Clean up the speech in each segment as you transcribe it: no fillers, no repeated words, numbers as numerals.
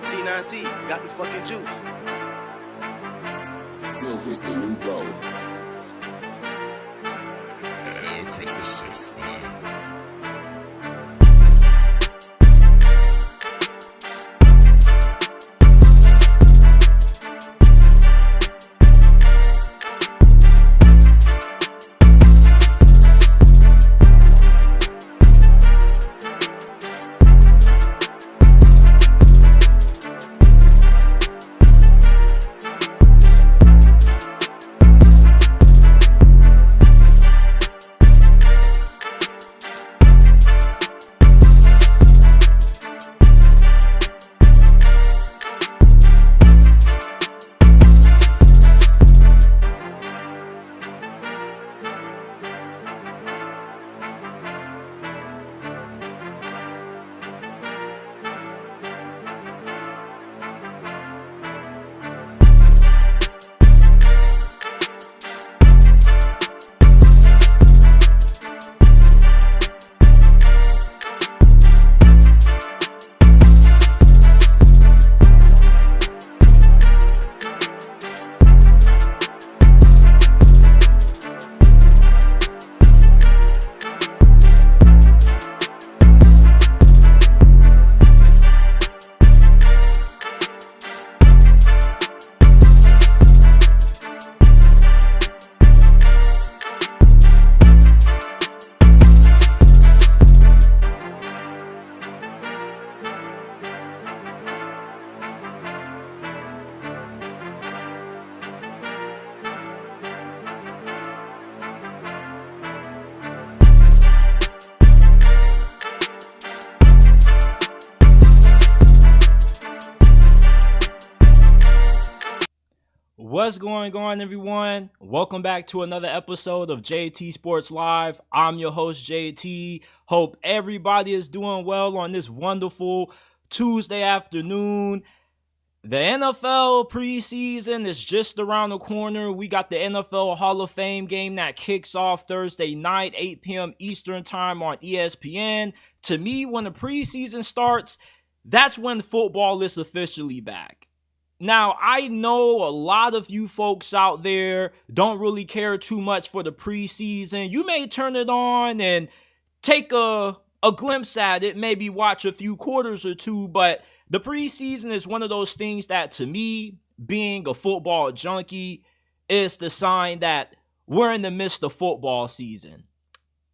T9C got the fucking juice. Silver's the new gold. Chris, this shit's fire. What's going on, everyone? Welcome back to another episode of JT Sports Live. I'm your host, JT. Hope everybody is doing well on this wonderful Tuesday afternoon. The NFL preseason is just around the corner. We got the NFL Hall of Fame game that kicks off Thursday night, 8 p.m. Eastern Time on ESPN. To me, when the preseason starts, that's when football is officially back. Now, I know a lot of you folks out there don't really care too much for the preseason. You may turn it on and take a glimpse at it, maybe watch a few quarters or two, but the preseason is one of those things that, to me, being a football junkie, is the sign that we're in the midst of football season.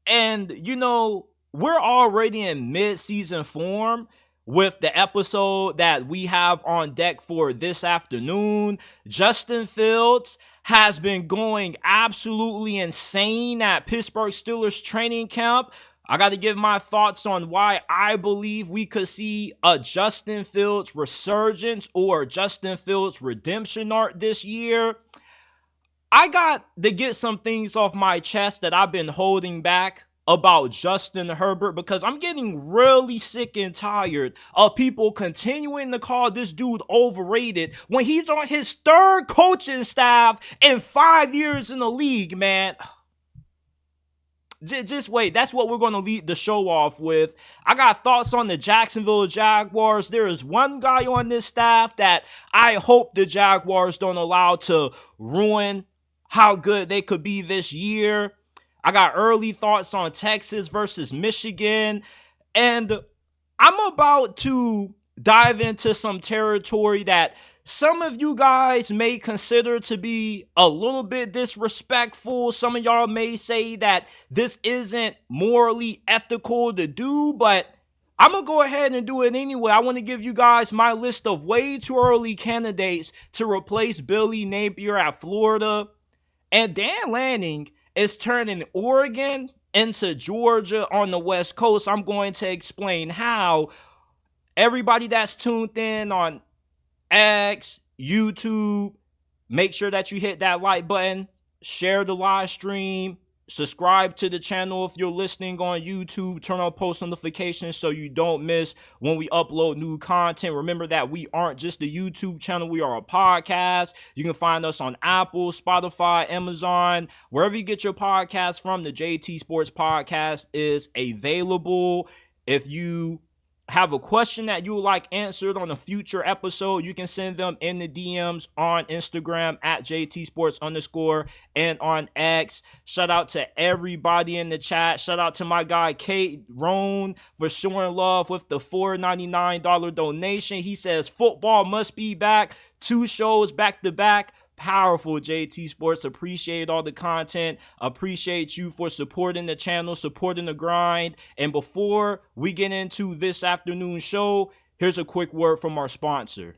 And, you know, we're already in mid-season form with the episode that we have on deck for this afternoon. Justin Fields has been going absolutely insane at Pittsburgh Steelers training camp. I got to give my thoughts on why I believe we could see a Justin Fields resurgence or Justin Fields redemption arc this year. I got to get some things off my chest that I've been holding back about Justin Herbert, because I'm getting really sick and tired of people continuing to call this dude overrated when he's on his third coaching staff in 5 years in the league, man. Just wait. That's what we're going to lead the show off with. I got thoughts on the Jacksonville Jaguars. There is one guy on this staff that I hope the Jaguars don't allow to ruin how good they could be this year. I got early thoughts on Texas versus Michigan, and I'm about to dive into some territory that some of you guys may consider to be a little bit disrespectful. Some of y'all may say that this isn't morally ethical to do, but I'm going to go ahead and do it anyway. I want to give you guys my list of way too early candidates to replace Billy Napier at Florida. And Dan Lanning is turning Oregon into Georgia on the West Coast. I'm going to explain how. Everybody that's tuned in on X, YouTube, make sure that you hit that like button, share the live stream, subscribe to the channel if you're listening on YouTube, turn on post notifications so you don't miss when we upload new content. Remember that we aren't just a YouTube channel, we are a podcast. You can find us on Apple, Spotify, Amazon, wherever you get your podcast from. The JT Sports Podcast is available. If you have a question that you would like answered on a future episode, you can send them in the DMs on Instagram at JTSports_ and on X. Shout out to everybody in the chat. Shout out to my guy Kate Roan for showing love with the $4.99 donation. He says football must be back. 2 shows back to back. Powerful, JT Sports. Appreciate all the content. Appreciate you for supporting the channel, supporting the grind. And before we get into this afternoon show, here's a quick word from our sponsor.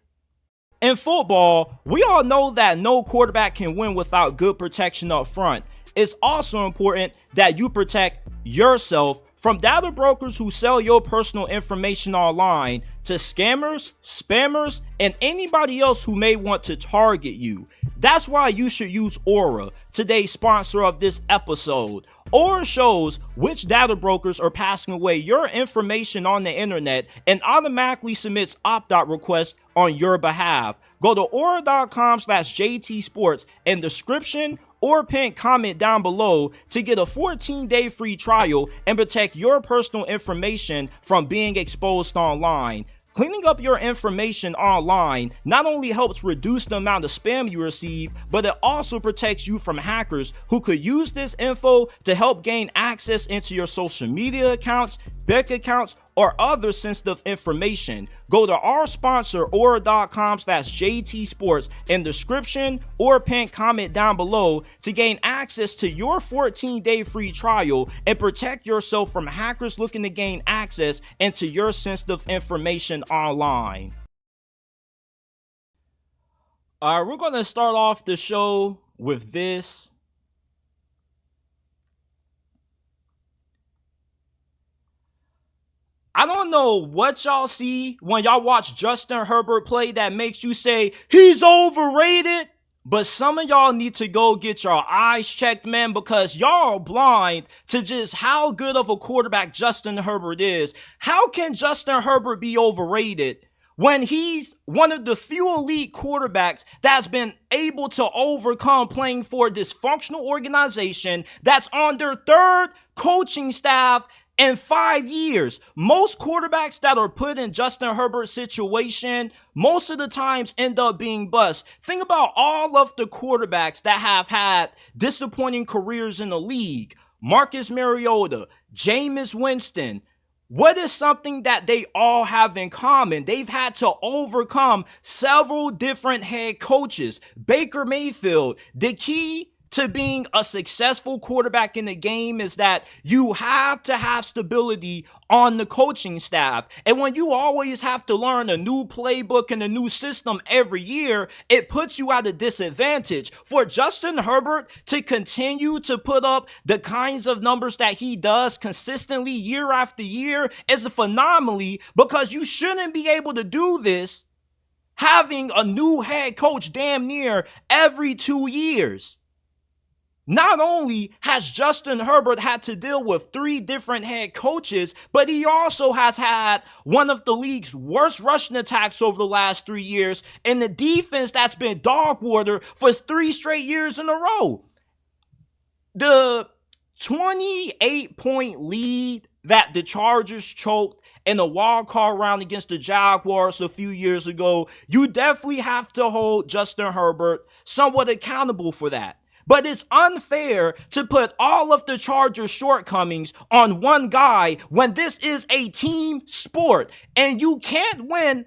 In football, we all know that no quarterback can win without good protection up front. It's also important that you protect yourself from data brokers who sell your personal information online to scammers, spammers, and anybody else who may want to target you. That's why you should use Aura, today's sponsor of this episode. Aura shows which data brokers are passing away your information on the internet and automatically submits opt-out requests on your behalf. Go to aura.com/JTSports in description or pin comment down below to get a 14-day free trial and protect your personal information from being exposed online. Cleaning up your information online not only helps reduce the amount of spam you receive, but it also protects you from hackers who could use this info to help gain access into your social media accounts, bank accounts, or other sensitive information. Go to our sponsor, aura.com/JTSports in description or pin comment down below to gain access to your 14-day free trial and protect yourself from hackers looking to gain access into your sensitive information online. All right, we're going to start off the show with this. I don't know what y'all see when y'all watch Justin Herbert play that makes you say he's overrated, but some of y'all need to go get your eyes checked, man, because y'all are blind to just how good of a quarterback Justin Herbert is. How can Justin Herbert be overrated when he's one of the few elite quarterbacks that's been able to overcome playing for a dysfunctional organization that's on their 3rd coaching staff in 5 years? Most quarterbacks that are put in Justin Herbert's situation, most of the times end up being busts. Think about all of the quarterbacks that have had disappointing careers in the league. Marcus Mariota, Jameis Winston. What is something that they all have in common? They've had to overcome several different head coaches. Baker Mayfield, the key to being a successful quarterback in the game is that you have to have stability on the coaching staff. And when you always have to learn a new playbook and a new system every year, it puts you at a disadvantage. For Justin Herbert to continue to put up the kinds of numbers that he does consistently year after year is a phenomenally, because you shouldn't be able to do this having a new head coach damn near every 2 years. Not only has Justin Herbert had to deal with 3 different head coaches, but he also has had one of the league's worst rushing attacks over the last 3 years, and the defense that's been dog water for 3 straight years in a row. The 28-point lead that the Chargers choked in the wild card round against the Jaguars a few years ago, you definitely have to hold Justin Herbert somewhat accountable for that. But it's unfair to put all of the Chargers' shortcomings on one guy when this is a team sport. And you can't win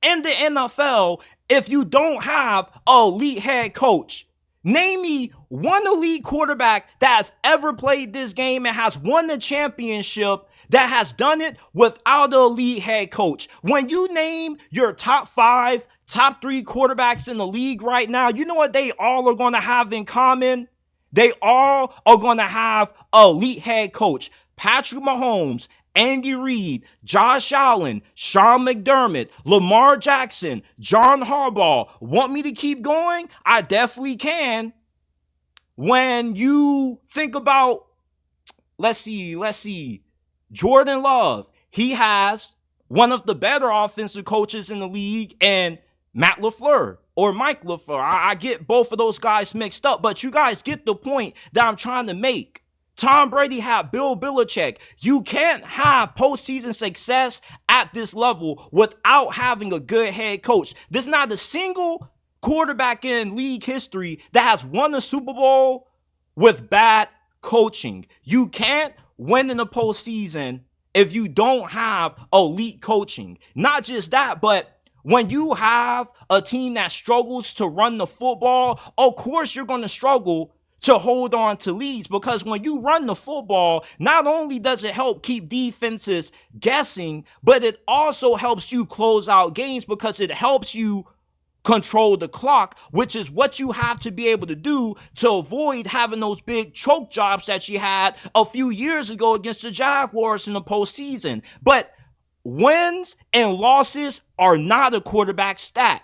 in the NFL if you don't have an elite head coach. Name me one elite quarterback that has ever played this game and has won the championship that has done it without an elite head coach. When you name your top 5, top 3 quarterbacks in the league right now, you know what they all are going to have in common? They all are going to have an elite head coach. Patrick Mahomes, Andy Reid, Josh Allen, Sean McDermott, Lamar Jackson, John Harbaugh. Want me to keep going? I definitely can. When you think about, let's see, Jordan Love, he has one of the better offensive coaches in the league, and Matt LaFleur or Mike LaFleur. I get both of those guys mixed up, but you guys get the point that I'm trying to make. Tom Brady had Bill Belichick. You can't have postseason success at this level without having a good head coach. There's not a single quarterback in league history that has won a Super Bowl with bad coaching. You can't win in the postseason if you don't have elite coaching. Not just that, but when you have a team that struggles to run the football, of course you're going to struggle to hold on to leads, because when you run the football, not only does it help keep defenses guessing, but it also helps you close out games because it helps you control the clock, which is what you have to be able to do to avoid having those big choke jobs that you had a few years ago against the Jaguars in the postseason. But wins and losses are not a quarterback stat.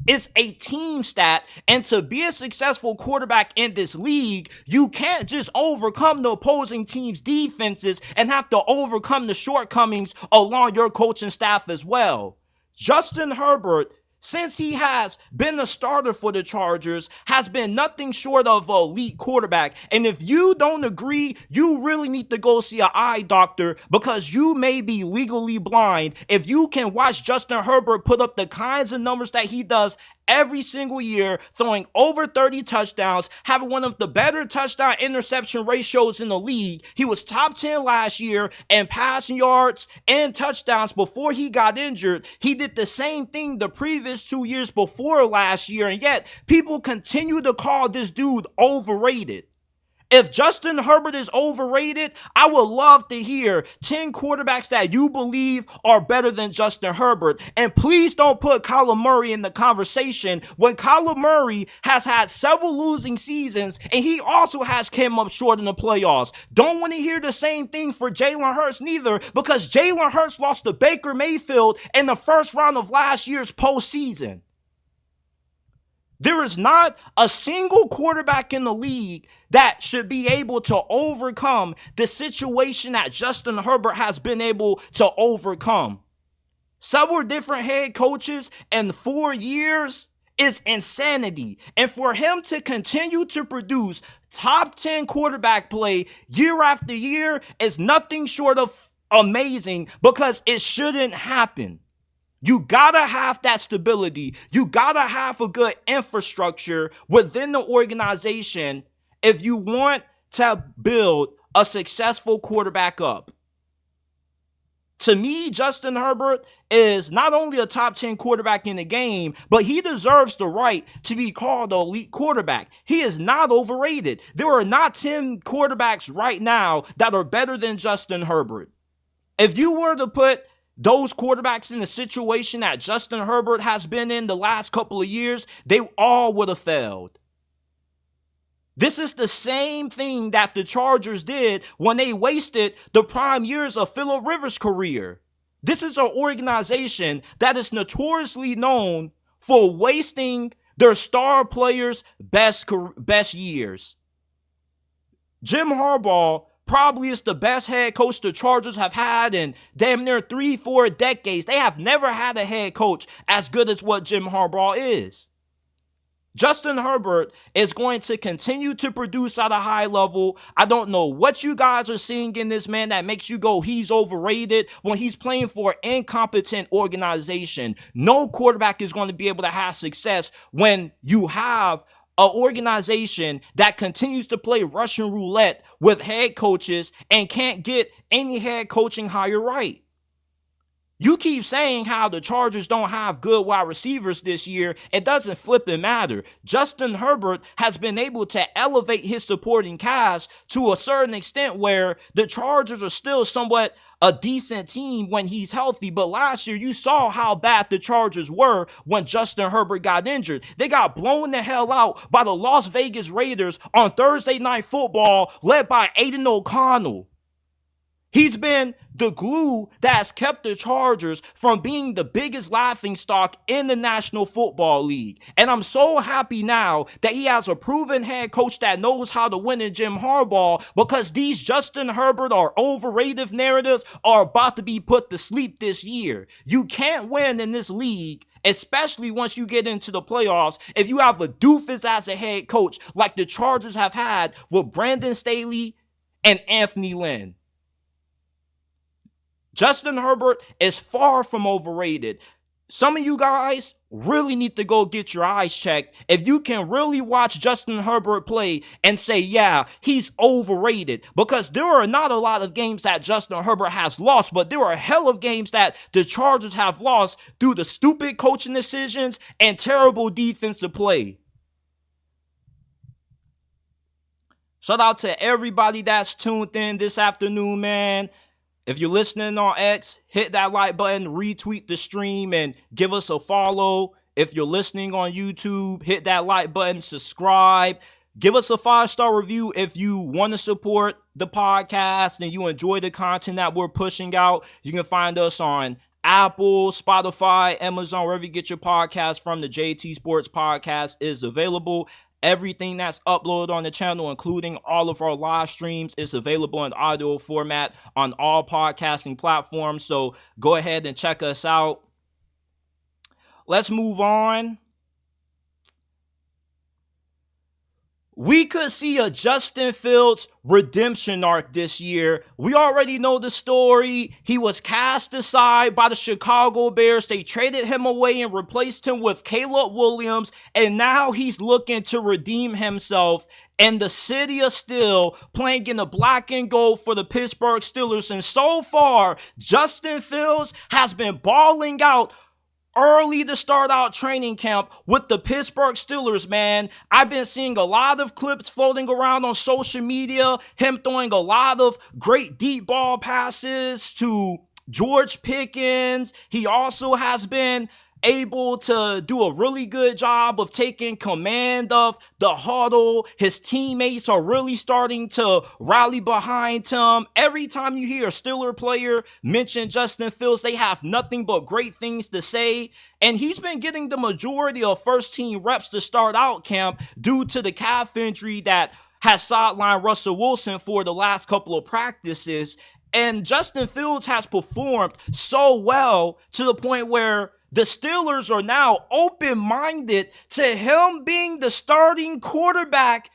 It's a team stat, and to be a successful quarterback in this league, you can't just overcome the opposing team's defenses and have to overcome the shortcomings along your coaching staff as well. Justin Herbert, since he has been a starter for the Chargers, has been nothing short of an elite quarterback. And if you don't agree, you really need to go see an eye doctor, because you may be legally blind if you can watch Justin Herbert put up the kinds of numbers that he does every single year, throwing over 30 touchdowns, having one of the better touchdown interception ratios in the league. He was top 10 last year in passing yards and touchdowns before he got injured. He did the same thing the previous 2 years before last year, and yet people continue to call this dude overrated. If Justin Herbert is overrated, I would love to hear 10 quarterbacks that you believe are better than Justin Herbert. And please don't put Kyler Murray in the conversation when Kyler Murray has had several losing seasons and he also has came up short in the playoffs. Don't want to hear the same thing for Jalen Hurts neither, because Jalen Hurts lost to Baker Mayfield in the first round of last year's postseason. There is not a single quarterback in the league that should be able to overcome the situation that Justin Herbert has been able to overcome. Several different head coaches in 4 years is insanity. And for him to continue to produce top 10 quarterback play year after year is nothing short of amazing, because it shouldn't happen. You gotta have that stability. You gotta have a good infrastructure within the organization if you want to build a successful quarterback up. To me, Justin Herbert is not only a top 10 quarterback in the game, but he deserves the right to be called an elite quarterback. He is not overrated. There are not 10 quarterbacks right now that are better than Justin Herbert. If you were to put those quarterbacks in the situation that Justin Herbert has been in the last couple of years, they all would have failed. This is the same thing that the Chargers did when they wasted the prime years of Phillip Rivers' career. This is an organization that is notoriously known for wasting their star players' best years. Jim Harbaugh probably is the best head coach the Chargers have had in damn near 3-4 decades. They have never had a head coach as good as what Jim Harbaugh is. Justin Herbert is going to continue to produce at a high level. I don't know what you guys are seeing in this man that makes you go, he's overrated, when he's playing for an incompetent organization. No quarterback is going to be able to have success when you have an organization that continues to play Russian roulette with head coaches and can't get any head coaching hire right. You keep saying how the Chargers don't have good wide receivers this year. It doesn't flipping matter. Justin Herbert has been able to elevate his supporting cast to a certain extent where the Chargers are still somewhat a decent team when he's healthy. But last year, you saw how bad the Chargers were when Justin Herbert got injured. They got blown the hell out by the Las Vegas Raiders on Thursday Night Football, led by Aiden O'Connell. He's been the glue that has kept the Chargers from being the biggest laughingstock in the National Football League. And I'm so happy now that he has a proven head coach that knows how to win in Jim Harbaugh, because these Justin Herbert or overrated narratives are about to be put to sleep this year. You can't win in this league, especially once you get into the playoffs, if you have a doofus as a head coach like the Chargers have had with Brandon Staley and Anthony Lynn. Justin Herbert is far from overrated. Some of you guys really need to go get your eyes checked if you can really watch Justin Herbert play and say, yeah, he's overrated. Because there are not a lot of games that Justin Herbert has lost, but there are a hell of games that the Chargers have lost due to stupid coaching decisions and terrible defensive play. Shout out to everybody that's tuned in this afternoon, man. If you're listening on X, hit that like button, retweet the stream, and give us a follow. If you're listening on YouTube, hit that like button, subscribe. Give us a 5-star review if you want to support the podcast and you enjoy the content that we're pushing out. You can find us on Apple, Spotify, Amazon, wherever you get your podcast from. The JT Sports Podcast is available. Everything that's uploaded on the channel, including all of our live streams, is available in audio format on all podcasting platforms. So go ahead and check us out. Let's move on. We could see a Justin Fields redemption arc this year. We already know the story. He was cast aside by the Chicago Bears. They traded him away and replaced him with Caleb Williams. And now he's looking to redeem himself in the city of steel, playing in the black and gold for the Pittsburgh Steelers. And so far, Justin Fields has been balling out early to start out training camp with the Pittsburgh Steelers, man. I've been seeing a lot of clips floating around on social media, him throwing a lot of great deep ball passes to George Pickens. He also has been able to do a really good job of taking command of the huddle. His teammates are really starting to rally behind him. Every time you hear a Steeler player mention Justin Fields, they have nothing but great things to say. And he's been getting the majority of first team reps to start out camp due to the calf injury that has sidelined Russell Wilson for the last couple of practices. And Justin Fields has performed so well to the point where the Steelers are now open-minded to him being the starting quarterback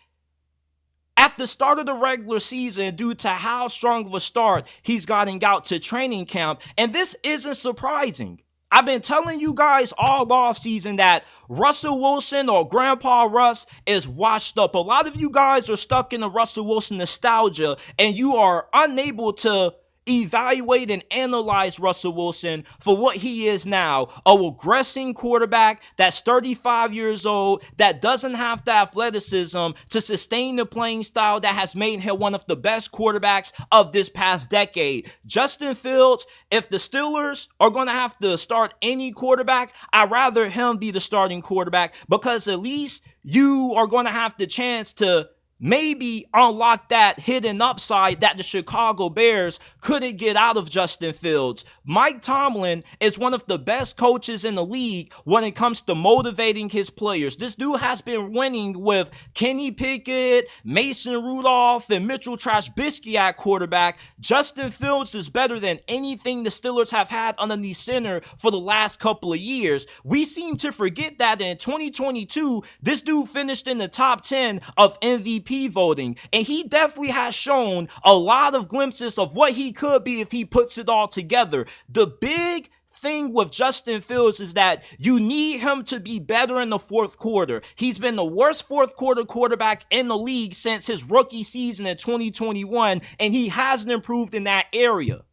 at the start of the regular season due to how strong of a start he's gotten out to training camp. And this isn't surprising. I've been telling you guys all offseason that Russell Wilson, or Grandpa Russ, is washed up. A lot of you guys are stuck in the Russell Wilson nostalgia and you are unable to evaluate and analyze Russell Wilson for what he is now, a regressing quarterback that's 35 years old, that doesn't have the athleticism to sustain the playing style that has made him one of the best quarterbacks of this past decade. Justin Fields, if the Steelers are going to have to start any quarterback, I'd rather him be the starting quarterback, because at least you are going to have the chance to maybe unlock that hidden upside that the Chicago Bears couldn't get out of Justin Fields. Mike Tomlin is one of the best coaches in the league when it comes to motivating his players. This dude has been winning with Kenny Pickett, Mason Rudolph, and Mitchell Trubisky at quarterback. Justin Fields is better than anything the Steelers have had underneath center for the last couple of years. We seem to forget that in 2022, this dude finished in the top 10 of MVP voting, and he definitely has shown a lot of glimpses of what he could be if he puts it all together. The big thing with Justin Fields is that you need him to be better in the fourth quarter. He's been the worst fourth quarter quarterback in the league since his rookie season in 2021, and he hasn't improved in that area.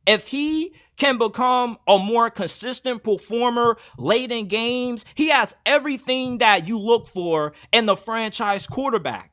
If he can become a more consistent performer late in games, he has everything that you look for in the franchise quarterback.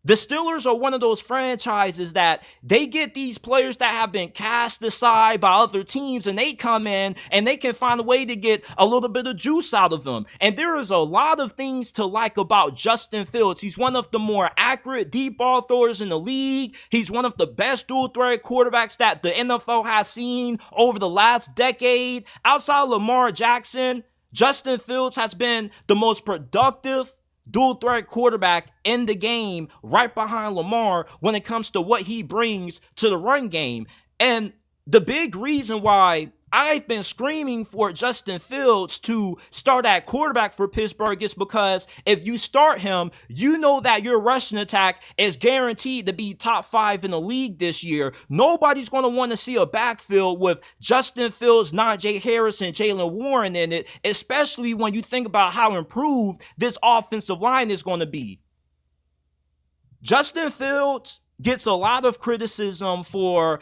The Steelers are one of those franchises that they get these players that have been cast aside by other teams, and they come in and they can find a way to get a little bit of juice out of them. And there is a lot of things to like about Justin Fields. He's one of the more accurate deep ball throwers in the league. He's one of the best dual threat quarterbacks that the NFL has seen over the last decade. Outside of Lamar Jackson, Justin Fields has been the most productive dual threat quarterback in the game, right behind Lamar, when it comes to what he brings to the run game. And the big reason why I've been screaming for Justin Fields to start at quarterback for Pittsburgh is because if you start him, you know that your rushing attack is guaranteed to be top 5 in the league this year. Nobody's going to want to see a backfield with Justin Fields, Najee Harris, and Jalen Warren in it, especially when you think about how improved this offensive line is going to be. Justin Fields gets a lot of criticism for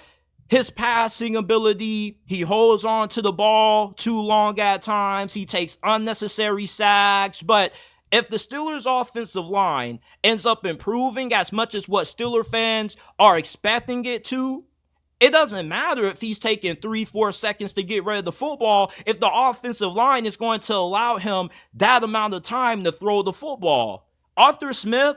his passing ability. He holds on to the ball too long at times. He takes unnecessary sacks. But if the Steelers' offensive line ends up improving as much as what Steeler fans are expecting it to, it doesn't matter if he's taking 3-4 seconds to get rid of the football if the offensive line is going to allow him that amount of time to throw the football. Arthur Smith,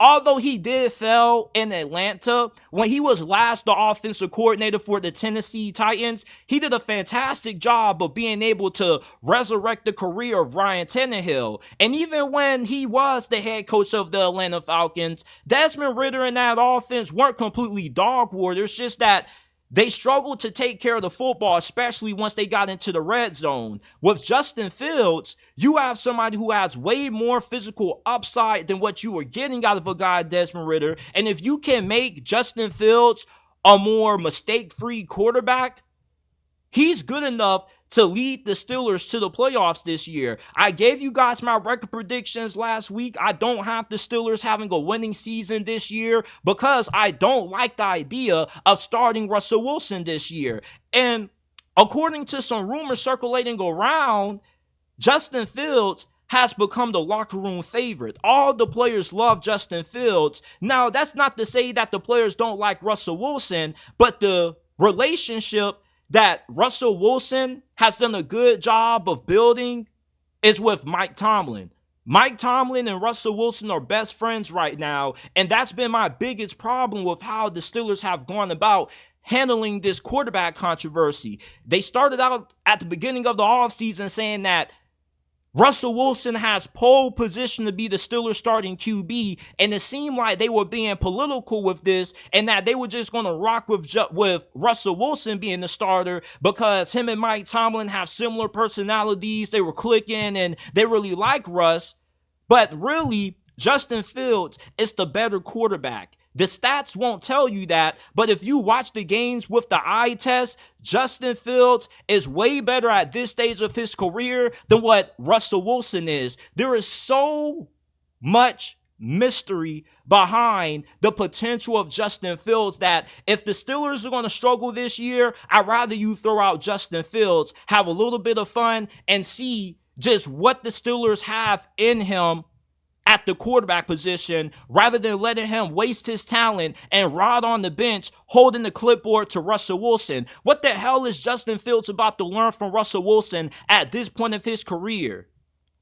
although he did fail in Atlanta, when he was last the offensive coordinator for the Tennessee Titans, he did a fantastic job of being able to resurrect the career of Ryan Tannehill. And even when he was the head coach of the Atlanta Falcons, Desmond Ridder and that offense weren't completely dog water. It's just that they struggled to take care of the football, especially once they got into the red zone. With Justin Fields, you have somebody who has way more physical upside than what you were getting out of a guy, Desmond Ridder. And if you can make Justin Fields a more mistake-free quarterback, he's good enough to lead the Steelers to the playoffs this year. I gave you guys my record predictions last week. I don't have the Steelers having a winning season this year because I don't like the idea of starting Russell Wilson this year. And according to some rumors circulating around, Justin Fields has become the locker room favorite. All the players love Justin Fields. Now, that's not to say that the players don't like Russell Wilson, but the relationship that Russell Wilson has done a good job of building is with Mike Tomlin. Mike Tomlin and Russell Wilson are best friends right now, and that's been my biggest problem with how the Steelers have gone about handling this quarterback controversy. They started out at the beginning of the offseason saying that Russell Wilson has pole position to be the Steelers starting QB, and it seemed like they were being political with this and that they were just going to rock with Russell Wilson being the starter because him and Mike Tomlin have similar personalities. They were clicking and they really like Russ, but really Justin Fields is the better quarterback. The stats won't tell you that, but if you watch the games with the eye test, Justin Fields is way better at this stage of his career than what Russell Wilson is. There is so much mystery behind the potential of Justin Fields that if the Steelers are going to struggle this year, I'd rather you throw out Justin Fields, have a little bit of fun, and see just what the Steelers have in him at the quarterback position rather than letting him waste his talent and rot on the bench holding the clipboard to Russell Wilson. What the hell is Justin Fields about to learn from Russell Wilson at this point of his career?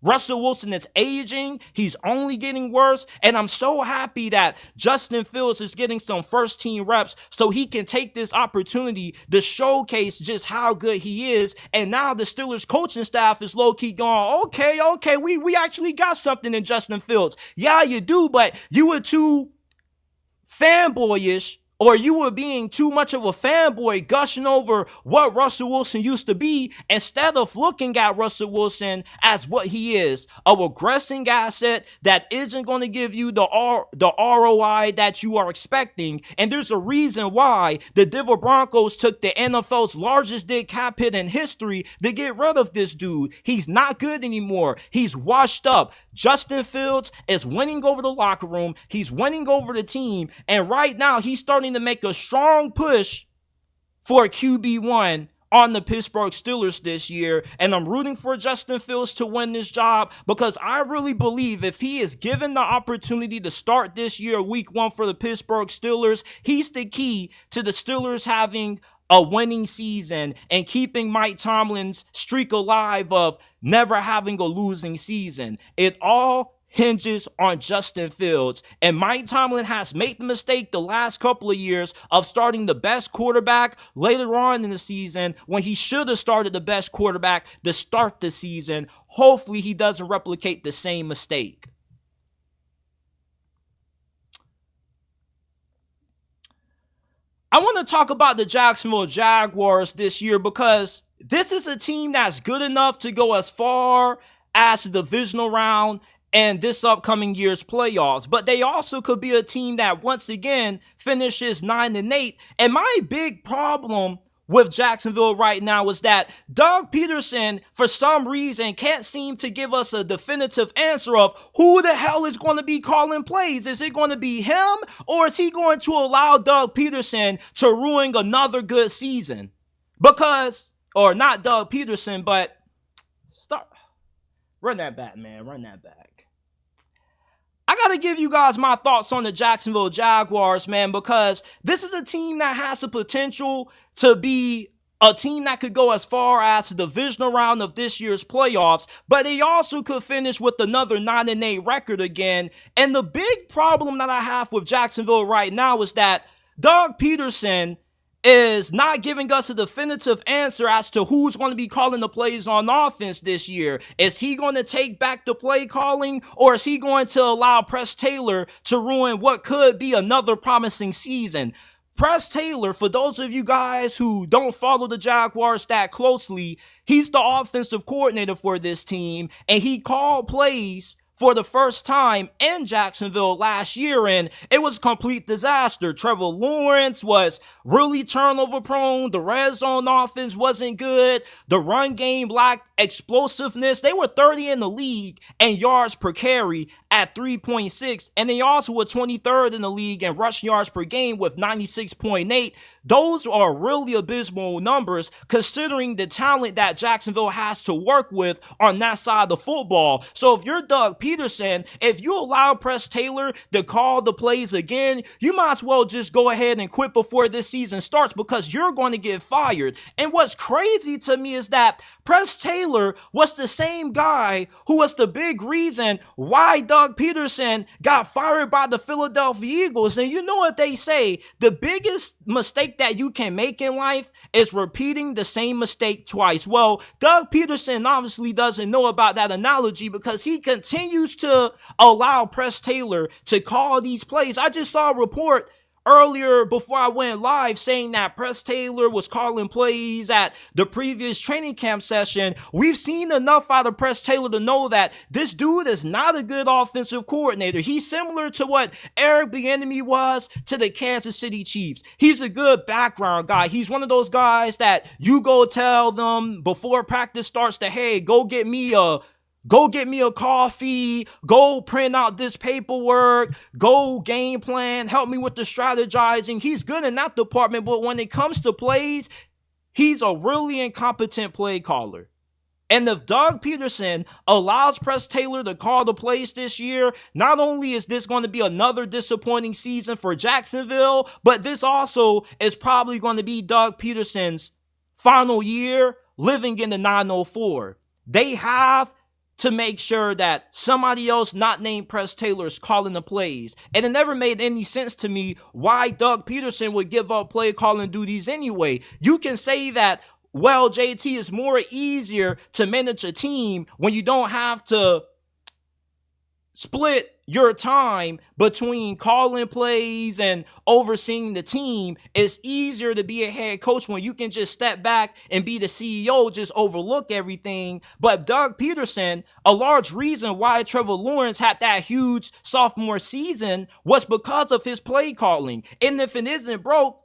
Russell Wilson is aging. He's only getting worse. And I'm so happy that Justin Fields is getting some first team reps so he can take this opportunity to showcase just how good he is. And now the Steelers coaching staff is low-key going, okay, we actually got something in Justin Fields. Yeah, you do, but you were too fanboyish, or you were being too much of a fanboy gushing over what Russell Wilson used to be instead of looking at Russell Wilson as what he is, a regressing asset that isn't going to give you the ROI that you are expecting. And there's a reason why the Denver Broncos took the NFL's largest dead cap hit in history to get rid of this dude. He's not good anymore. He's washed up. Justin Fields is winning over the locker room. He's winning over the team. And right now, he's starting to make a strong push for QB1 on the Pittsburgh Steelers this year. And I'm rooting for Justin Fields to win this job because I really believe if he is given the opportunity to start this year, week 1 for the Pittsburgh Steelers, he's the key to the Steelers having a winning season and keeping Mike Tomlin's streak alive of never having a losing season. It all hinges on Justin Fields. And Mike Tomlin has made the mistake the last couple of years of starting the best quarterback later on in the season when he should have started the best quarterback to start the season. Hopefully he doesn't replicate the same mistake. I want to talk about the Jacksonville Jaguars this year because this is a team that's good enough to go as far as the divisional round and this upcoming year's playoffs. But they also could be a team that once again finishes 9-8. And my big problem with Jacksonville right now is that Doug Peterson, for some reason, can't seem to give us a definitive answer of who the hell is going to be calling plays. Is it going to be him, or is he going to allow Doug Peterson to ruin another good season? Or not Doug Peterson, but run that back, man. Run that back. I got to give you guys my thoughts on the Jacksonville Jaguars, man, because this is a team that has the potential to be a team that could go as far as the divisional round of this year's playoffs, but they also could finish with another 9-8 record again. And the big problem that I have with Jacksonville right now is that Doug Peterson is not giving us a definitive answer as to who's going to be calling the plays on offense this year. Is he going to take back the play calling, or is he going to allow Press Taylor to ruin what could be another promising season? Press Taylor, for those of you guys who don't follow the Jaguars that closely, he's the offensive coordinator for this team, and he called plays for the first time in Jacksonville last year, and it was a complete disaster. Trevor Lawrence was really turnover prone. The red zone offense wasn't good. The run game lacked explosiveness. They were 30 in the league in yards per carry at 3.6, and they also were 23rd in the league in rushing yards per game with 96.8. Those are really abysmal numbers considering the talent that Jacksonville has to work with on that side of the football. So if you're Doug Peterson, if you allow Press Taylor to call the plays again, you might as well just go ahead and quit before this season starts, because you're going to get fired. And what's crazy to me is that Press Taylor was the same guy who was the big reason why Doug Peterson got fired by the Philadelphia Eagles. And you know what they say, the biggest mistake that you can make in life is repeating the same mistake twice. Well, Doug Peterson obviously doesn't know about that analogy, because he continues to allow Press Taylor to call these plays. I just saw a report earlier before I went live saying that Press Taylor was calling plays at the previous training camp session. We've seen enough out of Press Taylor to know that this dude is not a good offensive coordinator. He's similar to what Eric Bieniemy was to the Kansas City Chiefs. He's a good background guy. He's one of those guys that you go tell them before practice starts to, hey, go get me a coffee, go print out this paperwork, go game plan, help me with the strategizing. He's good in that department, but when it comes to plays, he's a really incompetent play caller. And if Doug Peterson allows Press Taylor to call the plays this year, not only is this going to be another disappointing season for Jacksonville, but this also is probably going to be Doug Peterson's final year living in the 904. They have to make sure that somebody else not named Press Taylor is calling the plays. And it never made any sense to me why Doug Peterson would give up play calling duties anyway. You can say that, well, JT, is more easier to manage a team when you don't have to split your time between calling plays and overseeing the team. It's easier to be a head coach when you can just step back and be the CEO, just overlook everything. But Doug Peterson, a large reason why Trevor Lawrence had that huge sophomore season was because of his play calling. And if it isn't broke,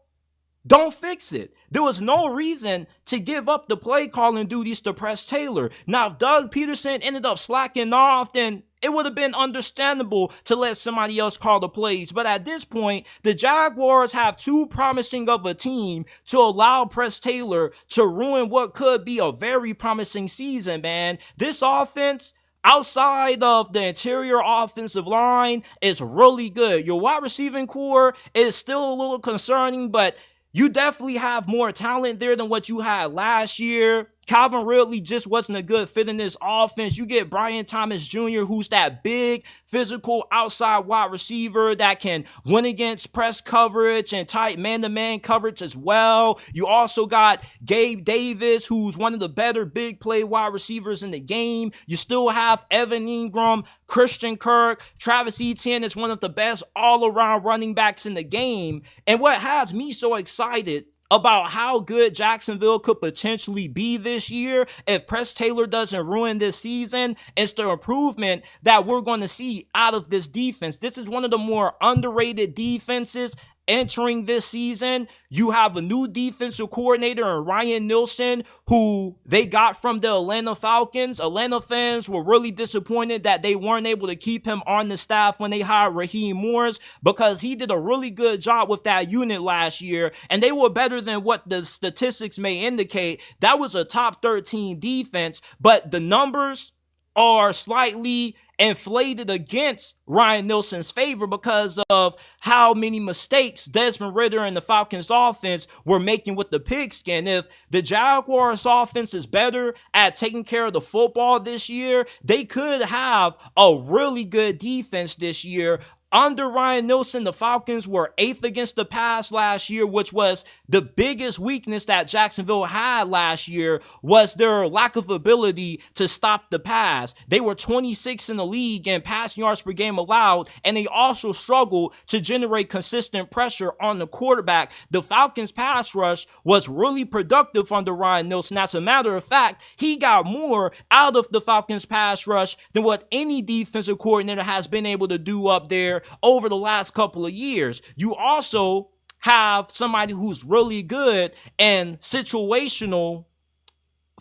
don't fix it. There was no reason to give up the play calling duties to Press Taylor. Now, if Doug Peterson ended up slacking off, then it would have been understandable to let somebody else call the plays. But at this point, the Jaguars have too promising of a team to allow Press Taylor to ruin what could be a very promising season, man. This offense, outside of the interior offensive line, is really good. Your wide receiving core is still a little concerning, but you definitely have more talent there than what you had last year. Calvin Ridley just wasn't a good fit in this offense. You get Brian Thomas Jr., who's that big, physical outside wide receiver that can win against press coverage and tight man-to-man coverage as well. You also got Gabe Davis, who's one of the better big play wide receivers in the game. You still have Evan Ingram, Christian Kirk. Travis Etienne is one of the best all-around running backs in the game. And what has me so excited about how good Jacksonville could potentially be this year if Press Taylor doesn't ruin this season, it's the improvement that we're going to see out of this defense. This is one of the more underrated defenses entering this season. You have a new defensive coordinator in Ryan Nielsen, who they got from the Atlanta Falcons. Atlanta fans were really disappointed that they weren't able to keep him on the staff when they hired Raheem Morris, because he did a really good job with that unit last year, and they were better than what the statistics may indicate. That was a top 13 defense, but the numbers are slightly inflated against Ryan Nielsen's favor because of how many mistakes Desmond Ridder and the Falcons offense were making with the pigskin. If the Jaguars offense is better at taking care of the football this year, they could have a really good defense this year. Under Ryan Nielsen, the Falcons were 8th against the pass last year, which was the biggest weakness that Jacksonville had last year, was their lack of ability to stop the pass. They were 26th in the league in passing yards per game allowed, and they also struggled to generate consistent pressure on the quarterback. The Falcons' pass rush was really productive under Ryan Nielsen. As a matter of fact, he got more out of the Falcons' pass rush than what any defensive coordinator has been able to do up there over the last couple of years. You also have somebody who's really good in situational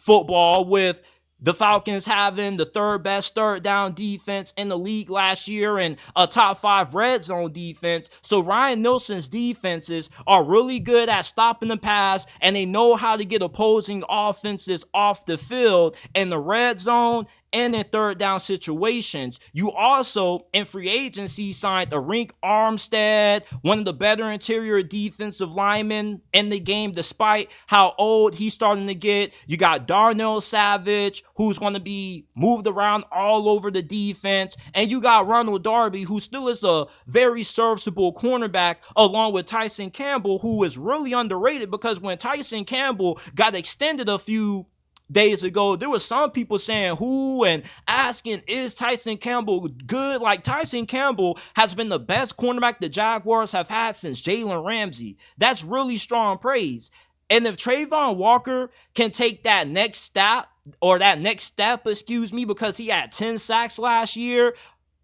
football, with the Falcons having the third best third down defense in the league last year and a top 5 red zone defense. So Ryan Nielsen's defenses are really good at stopping the pass, and they know how to get opposing offenses off the field in the red zone and in third down situations. You also, in free agency, signed Arik Armstead, one of the better interior defensive linemen in the game, despite how old he's starting to get. You got Darnell Savage, who's going to be moved around all over the defense. And you got Ronald Darby, who still is a very serviceable cornerback, along with Tyson Campbell, who is really underrated, because when Tyson Campbell got extended a few days ago, there were some people saying who and asking, is Tyson Campbell good? Like, Tyson Campbell has been the best cornerback the Jaguars have had since Jalen Ramsey. That's really strong praise. And if Trayvon Walker can take that next step, because he had 10 sacks last year,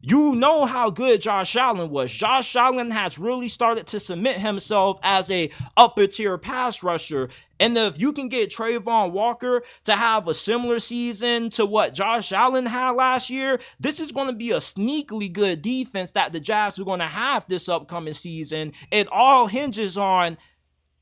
you know how good Josh Allen was. Josh Allen has really started to cement himself as a upper tier pass rusher. And if you can get Trayvon Walker to have a similar season to what Josh Allen had last year, this is going to be a sneakily good defense that the Jags are going to have this upcoming season. It all hinges on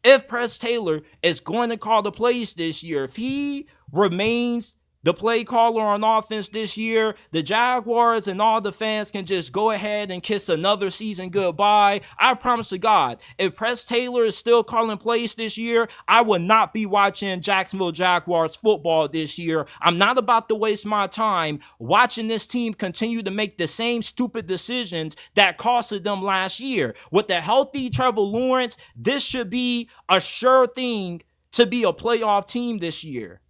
if Press Taylor is going to call the plays this year. If he remains the play caller on offense this year, the Jaguars and all the fans can just go ahead and kiss another season goodbye. I promise to God, if Press Taylor is still calling plays this year, I will not be watching Jacksonville Jaguars football this year. I'm not about to waste my time watching this team continue to make the same stupid decisions that costed them last year. With the healthy Trevor Lawrence, this should be a sure thing to be a playoff team this year.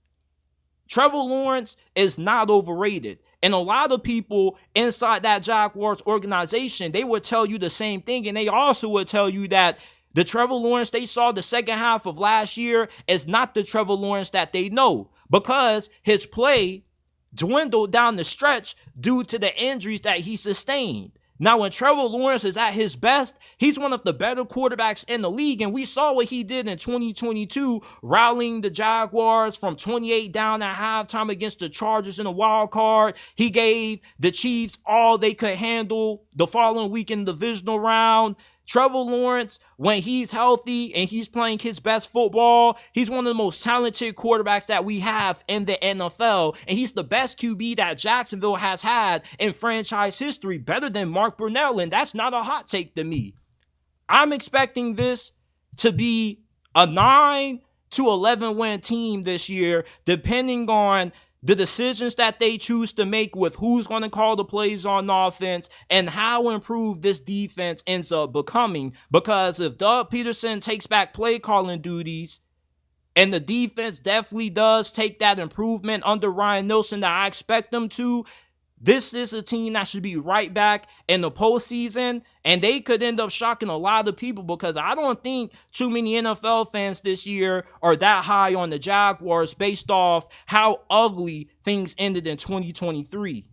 Trevor Lawrence is not overrated. And a lot of people inside that Jaguars organization, they would tell you the same thing. And they also would tell you that the Trevor Lawrence they saw the second half of last year is not the Trevor Lawrence that they know, because his play dwindled down the stretch due to the injuries that he sustained. Now, when Trevor Lawrence is at his best, he's one of the better quarterbacks in the league, and we saw what he did in 2022, rallying the Jaguars from 28 down at halftime against the Chargers in a wild card. He gave the Chiefs all they could handle the following week in the divisional round. Trevor Lawrence, when he's healthy and he's playing his best football, he's one of the most talented quarterbacks that we have in the NFL. And he's the best QB that Jacksonville has had in franchise history, better than Mark Brunell. And that's not a hot take to me. I'm expecting this to be a 9 to 11-win team this year, depending on the decisions that they choose to make with who's going to call the plays on offense and how improved this defense ends up becoming. Because if Doug Peterson takes back play calling duties and the defense definitely does take that improvement under Ryan Nielsen that I expect them to, this is a team that should be right back in the postseason, and they could end up shocking a lot of people because I don't think too many NFL fans this year are that high on the Jaguars based off how ugly things ended in 2023.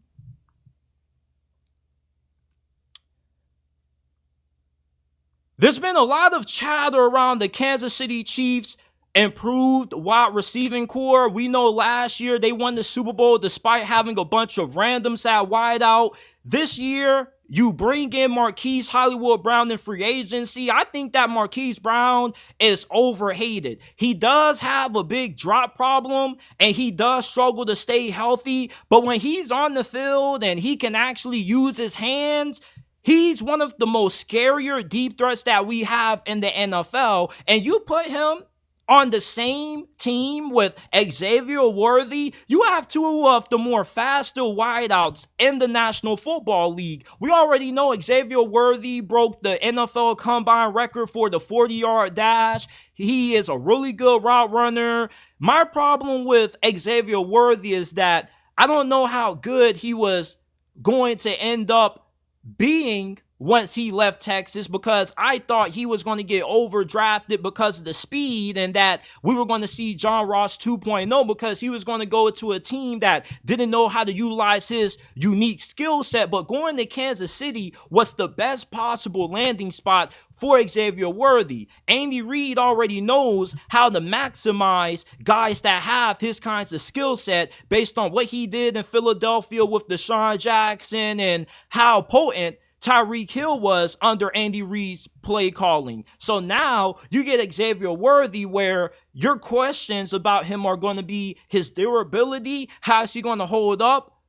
There's been a lot of chatter around the Kansas City Chiefs' improved wide receiving core. We know last year they won the Super Bowl despite having a bunch of randoms at wideout. This year, you bring in Marquise Hollywood Brown in free agency. I think that Marquise Brown is overhated. He does have a big drop problem and he does struggle to stay healthy. But when he's on the field and he can actually use his hands, he's one of the most scarier deep threats that we have in the NFL. And you put him on the same team with Xavier Worthy, you have two of the more faster wideouts in the National Football League. We already know Xavier Worthy broke the NFL combine record for the 40-yard dash. He is a really good route runner. My problem with Xavier Worthy is that I don't know how good he was going to end up being once he left Texas, because I thought he was going to get overdrafted because of the speed and that we were going to see John Ross 2.0 because he was going to go to a team that didn't know how to utilize his unique skill set. But going to Kansas City was the best possible landing spot for Xavier Worthy. Andy Reid already knows how to maximize guys that have his kinds of skill set based on what he did in Philadelphia with Deshaun Jackson and how potent Tyreek Hill was under Andy Reid's play calling. So now you get Xavier Worthy where your questions about him are going to be his durability, how is he going to hold up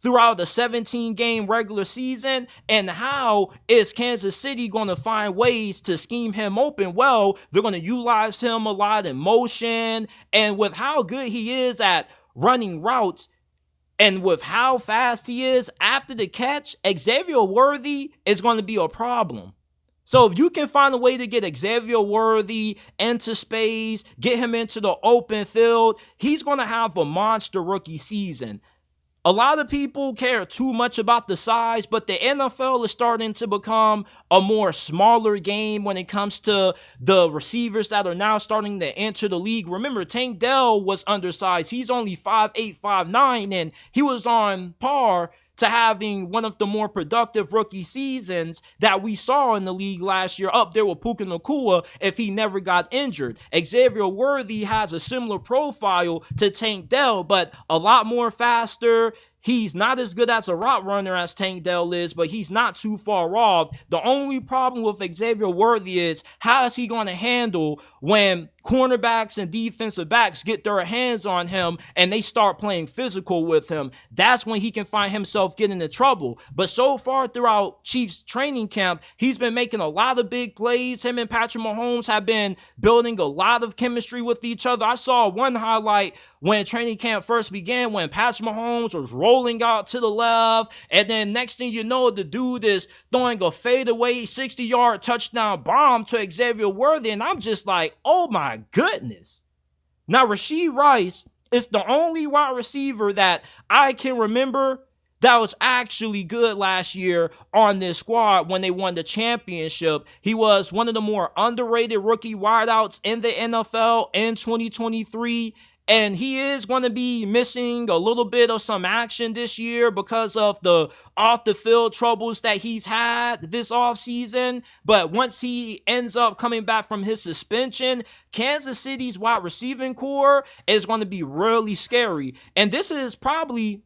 throughout the 17-game regular season, and how is Kansas City going to find ways to scheme him open? Well, they're going to utilize him a lot in motion, and with how good he is at running routes, and with how fast he is after the catch, Xavier Worthy is going to be a problem. So if you can find a way to get Xavier Worthy into space, get him into the open field, he's going to have a monster rookie season. A lot of people care too much about the size, but the NFL is starting to become a more smaller game when it comes to the receivers that are now starting to enter the league. Remember, Tank Dell was undersized. He's only 5'8", 5'9", and he was on par to having one of the more productive rookie seasons that we saw in the league last year, up there with Puka Nacua if he never got injured. Xavier Worthy has a similar profile to Tank Dell, but a lot more faster. He's not as good as a route runner as Tank Dell is, but he's not too far off. The only problem with Xavier Worthy is how is he going to handle when cornerbacks and defensive backs get their hands on him and they start playing physical with him. That's when he can find himself getting into trouble. But so far throughout Chiefs training camp, he's been making a lot of big plays. Him and Patrick Mahomes have been building a lot of chemistry with each other. I saw one highlight when training camp first began when Patrick Mahomes was rolling out to the left, and then next thing you know, the dude is throwing a fadeaway 60-yard touchdown bomb to Xavier Worthy, and I'm just like, oh my goodness. Now, Rashee Rice is the only wide receiver that I can remember that was actually good last year on this squad when they won the championship. He was one of the more underrated rookie wideouts in the NFL in 2023. And he is going to be missing a little bit of some action this year because of the off-the-field troubles that he's had this offseason. But once he ends up coming back from his suspension, Kansas City's wide receiving core is going to be really scary. And this is probably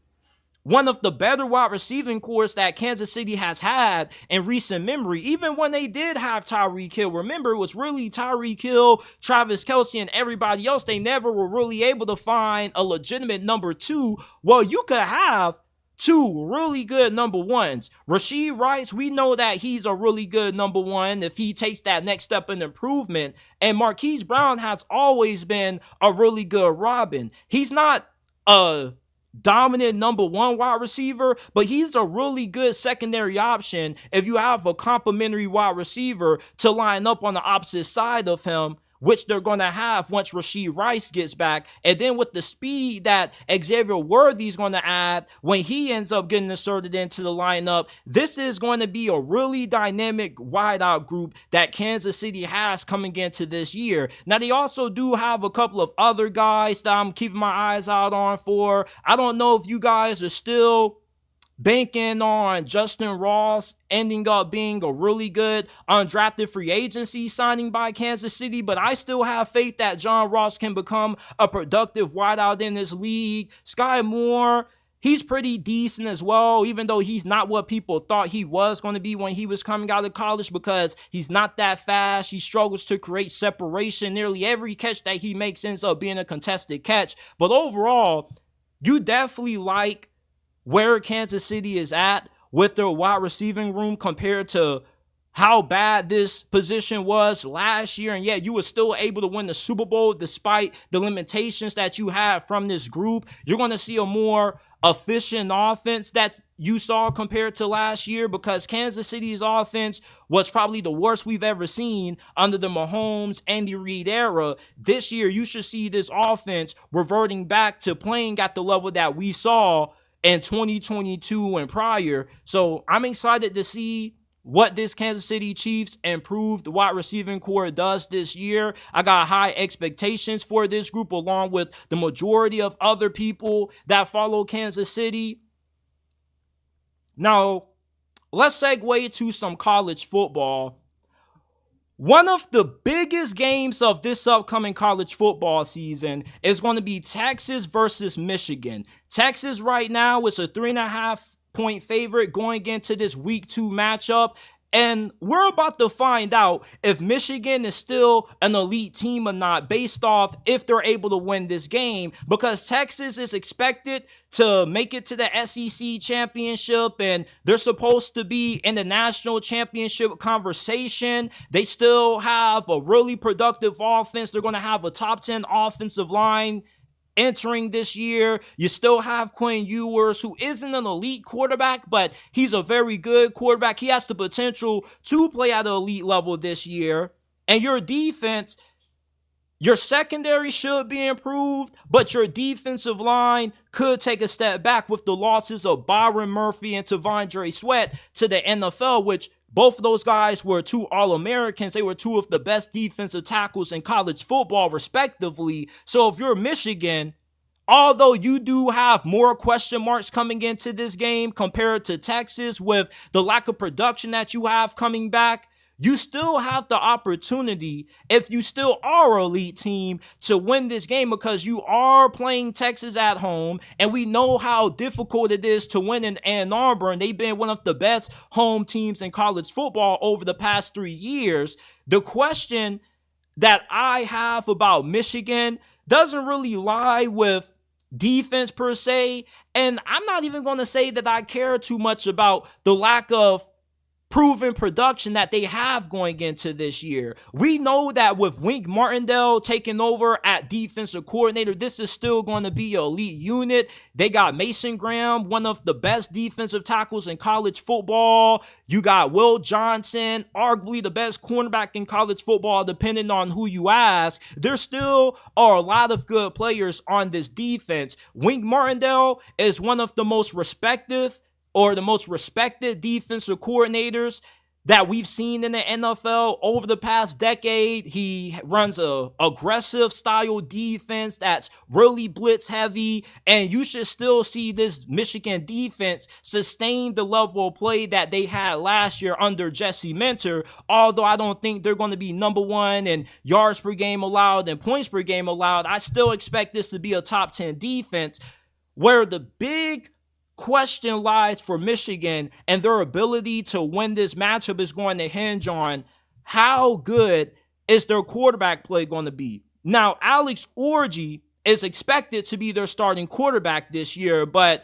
one of the better wide receiving cores that Kansas City has had in recent memory. Even when they did have Tyreek Hill, remember, it was really Tyreek Hill, Travis Kelce, and everybody else. They never were really able to find a legitimate number two. Well, you could have two really good number ones. Rashee Rice, we know that he's a really good number one if he takes that next step in improvement. And Marquise Brown has always been a really good Robin. He's not a dominant number one wide receiver, but he's a really good secondary option if you have a complimentary wide receiver to line up on the opposite side of him, which they're going to have once Rashee Rice gets back. And then with the speed that Xavier Worthy's going to add when he ends up getting inserted into the lineup, this is going to be a really dynamic wideout group that Kansas City has coming into this year. Now, they also do have a couple of other guys that I'm keeping my eyes out on for. I don't know if you guys are still banking on Justin Ross ending up being a really good undrafted free agency signing by Kansas City, but I still have faith that John Ross can become a productive wideout in this league. Sky Moore, he's pretty decent as well, even though he's not what people thought he was going to be when he was coming out of college, because he's not that fast. He struggles to create separation. Nearly every catch that he makes ends up being a contested catch. But overall, you definitely like where Kansas City is at with their wide receiving room compared to how bad this position was last year. And yet you were still able to win the Super Bowl despite the limitations that you had from this group. You're going to see a more efficient offense that you saw compared to last year, because Kansas City's offense was probably the worst we've ever seen under the Mahomes, Andy Reid era. This year, you should see this offense reverting back to playing at the level that we saw in 2022 and prior. So I'm excited to see what this Kansas City Chiefs improved wide receiving core does this year. I got high expectations for this group, along with the majority of other people that follow Kansas City. Now, let's segue to some college football. One of the biggest games of this upcoming college football season is going to be Texas versus Michigan. Texas right now is a 3.5-point favorite going into this week 2 matchup. And we're about to find out if Michigan is still an elite team or not based off if they're able to win this game, because Texas is expected to make it to the SEC championship and they're supposed to be in the national championship conversation. They still have a really productive offense. They're going to have a top 10 offensive line entering this year. You still have Quinn Ewers, who isn't an elite quarterback, but he's a very good quarterback. He has the potential to play at an elite level this year. And your defense, your secondary should be improved, but your defensive line could take a step back with the losses of Byron Murphy and Tavondre Sweat to the NFL, which both of those guys were 2 All-Americans. They were 2 of the best defensive tackles in college football, respectively. So if you're Michigan, although you do have more question marks coming into this game compared to Texas with the lack of production that you have coming back, you still have the opportunity, if you still are an elite team, to win this game, because you are playing Texas at home, and we know how difficult it is to win in Ann Arbor, and they've been one of the best home teams in college football over the past 3 years. The question that I have about Michigan doesn't really lie with defense per se, and I'm not even going to say that I care too much about the lack of proven production that they have going into this year. We know that with Wink Martindale taking over at defensive coordinator, this is still going to be an elite unit. They got Mason Graham, one of the best defensive tackles in college football. You got Will Johnson, arguably the best cornerback in college football, depending on who you ask. There still are a lot of good players on this defense. Wink Martindale is one of the most respected defensive coordinators that we've seen in the NFL over the past decade. He runs a aggressive style defense that's really blitz heavy, and you should still see this Michigan defense sustain the level of play that they had last year under Jesse Minter, although I don't think they're going to be number 1 in yards per game allowed and points per game allowed. I still expect this to be a top 10 defense, where the big question lies for Michigan and their ability to win this matchup is going to hinge on how good is their quarterback play going to be. Now, Alex Orji is expected to be their starting quarterback this year, but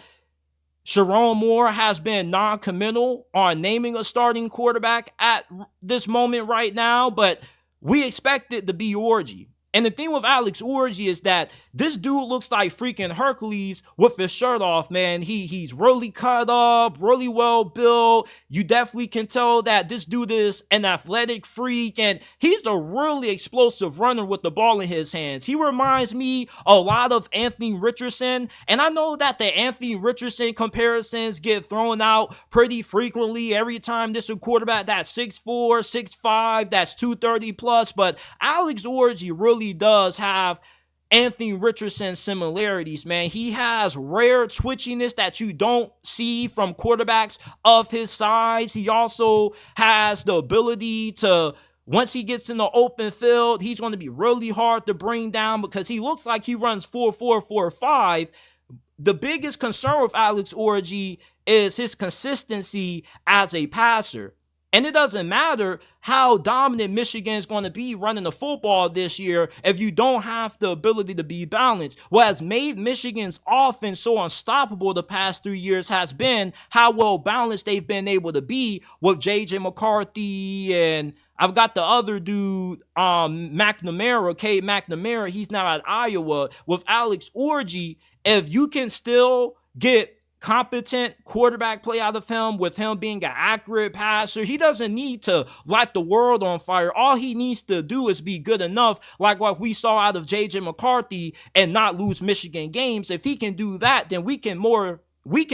Sharon Moore has been non-committal on naming a starting quarterback at this moment right now, but we expect it to be Orji. And the thing with Alex Orji is that this dude looks like freaking Hercules with his shirt off, man. He's really cut up, really well built. You definitely can tell that this dude is an athletic freak, and he's a really explosive runner with the ball in his hands. He reminds me a lot of Anthony Richardson, and I know that the Anthony Richardson comparisons get thrown out pretty frequently every time there's a quarterback that's 6'4", 6'5", that's 230 plus, but Alex Orji really does have Anthony Richardson similarities, man. He has rare twitchiness that you don't see from quarterbacks of his size. He also has the ability to, once he gets in the open field, he's going to be really hard to bring down because he looks like he runs 4.4, 4.5. The biggest concern with Alex Orji is his consistency as a passer. And it doesn't matter how dominant Michigan is going to be running the football this year if you don't have the ability to be balanced. What has made Michigan's offense so unstoppable the past 3 years has been how well balanced they've been able to be with J.J. McCarthy, and I've got the other dude, McNamara, Cade McNamara. He's now at Iowa. With Alex Orji, if you can still get competent quarterback play out of him with him being an accurate passer, he doesn't need to light the world on fire. All he needs to do is be good enough, like what we saw out of J.J. McCarthy, and not lose Michigan games. If he can do that, then we can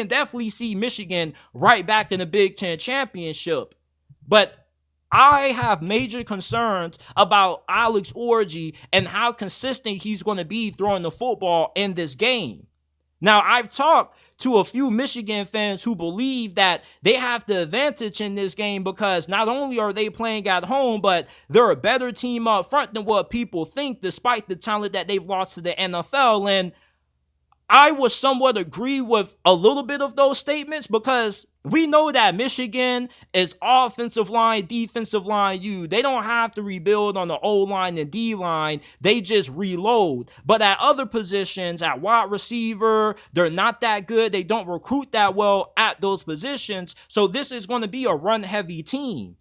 definitely see Michigan right back in the Big Ten championship. But I have major concerns about Alex Orji and how consistent he's going to be throwing the football in this game. Now, I've talked to a few Michigan fans who believe that they have the advantage in this game because not only are they playing at home, but they're a better team up front than what people think, despite the talent that they've lost to the NFL. And I would somewhat agree with a little bit of those statements because we know that Michigan is offensive line, defensive line you. They don't have to rebuild on the O-line and D-line. They just reload. But at other positions, at wide receiver, they're not that good. They don't recruit that well at those positions. So this is going to be a run-heavy team.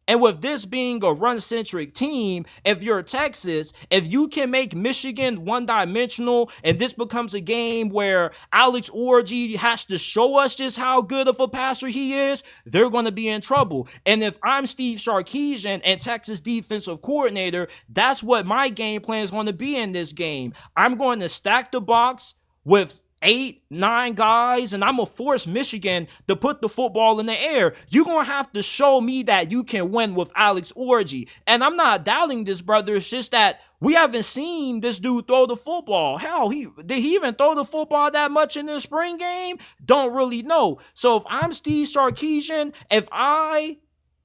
And with this being a run-centric team, if you're Texas, if you can make Michigan one-dimensional and this becomes a game where Alex Orji has to show us just how good of a passer he is, they're going to be in trouble. And if I'm Steve Sarkisian and Texas defensive coordinator, that's what my game plan is going to be in this game. I'm going to stack the box with 8, 9 guys, and I'm going to force Michigan to put the football in the air. You're going to have to show me that you can win with Alex Orji. And I'm not doubting this, brother. It's just that we haven't seen this dude throw the football. Hell, did he even throw the football that much in the spring game? Don't really know. So if I'm Steve Sarkisian, if I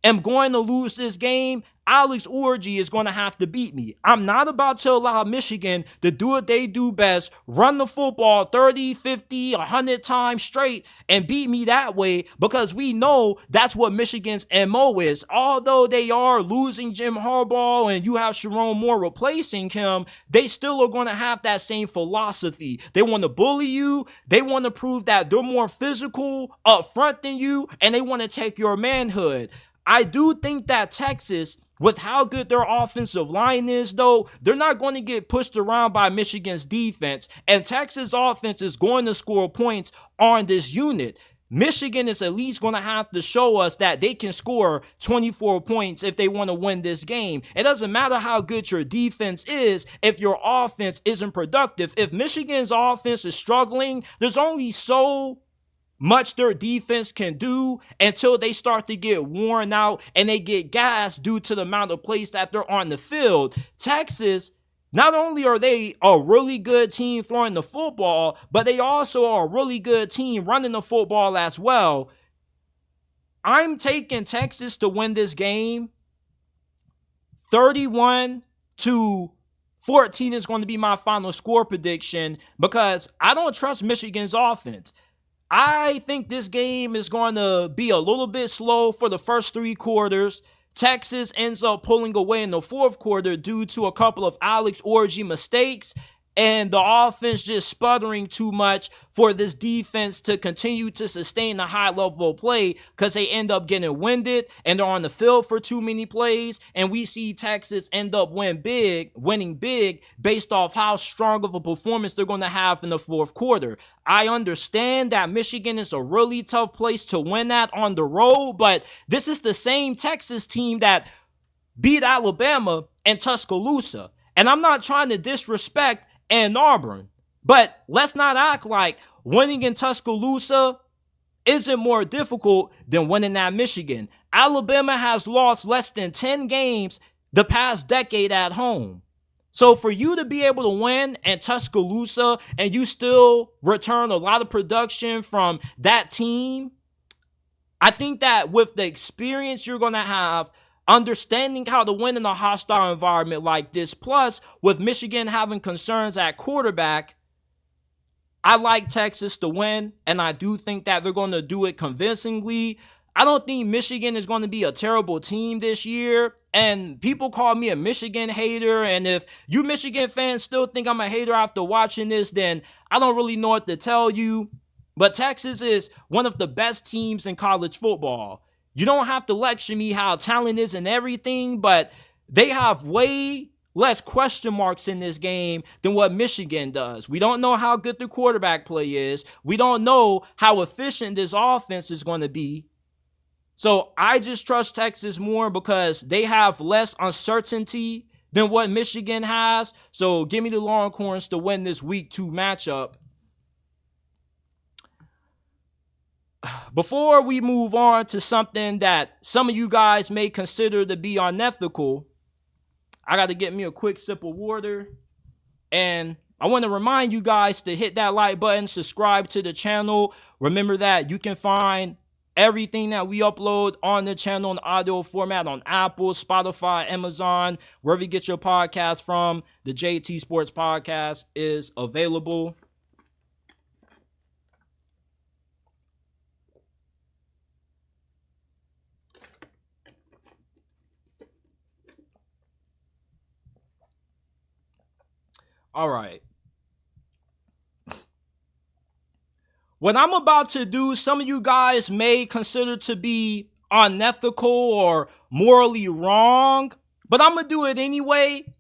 am going to lose this game, Alex Orji is going to have to beat me. I'm not about to allow Michigan to do what they do best, run the football 30, 50, 100 times straight and beat me that way, because we know that's what Michigan's MO is. Although they are losing Jim Harbaugh and you have Sharon Moore replacing him, they still are going to have that same philosophy. They want to bully you. They want to prove that they're more physical up front than you, and they want to take your manhood. I do think that Texas, with how good their offensive line is, though, they're not going to get pushed around by Michigan's defense. And Texas offense is going to score points on this unit. Michigan is at least going to have to show us that they can score 24 points if they want to win this game. It doesn't matter how good your defense is if your offense isn't productive. If Michigan's offense is struggling, there's only so much their defense can do until they start to get worn out and they get gassed due to the amount of plays that they're on the field. Texas, not only are they a really good team throwing the football, but they also are a really good team running the football as well. I'm taking Texas to win this game. 31-14 is going to be my final score prediction because I don't trust Michigan's offense. I think this game is going to be a little bit slow for the first 3 quarters. Texas ends up pulling away in the fourth quarter due to a couple of Alex Orji mistakes. and the offense just sputtering too much for this defense to continue to sustain a high level of play because they end up getting winded and they're on the field for too many plays. And we see Texas end up winning big based off how strong of a performance they're going to have in the fourth quarter. I understand that Michigan is a really tough place to win at on the road, but this is the same Texas team that beat Alabama and Tuscaloosa. And I'm not trying to disrespect Ann Arbor, but let's not act like winning in Tuscaloosa isn't more difficult than winning at Michigan. Alabama has lost less than 10 games the past decade at home. So for you to be able to win in Tuscaloosa and you still return a lot of production from that team, I think that with the experience you're going to have, understanding how to win in a hostile environment like this, plus with Michigan having concerns at quarterback, I like Texas to win, and I do think that they're going to do it convincingly. I don't think Michigan is going to be a terrible team this year, and people call me a Michigan hater, and if you Michigan fans still think I'm a hater after watching this, then I don't really know what to tell you. But Texas is one of the best teams in college football. You don't have to lecture me how talent is and everything, but they have way less question marks in this game than what Michigan does. We don't know how good the quarterback play is. We don't know how efficient this offense is going to be. So I just trust Texas more because they have less uncertainty than what Michigan has. So give me the Longhorns to win this week 2 matchup. Before we move on to something that some of you guys may consider to be unethical, I got to get me a quick sip of water. And I want to remind you guys to hit that like button, subscribe to the channel. Remember that you can find everything that we upload on the channel in audio format on Apple, Spotify, Amazon, wherever you get your podcast from. The JT Sports Podcast is available. All right. What I'm about to do, some of you guys may consider to be unethical or morally wrong, but I'm going to do it anyway.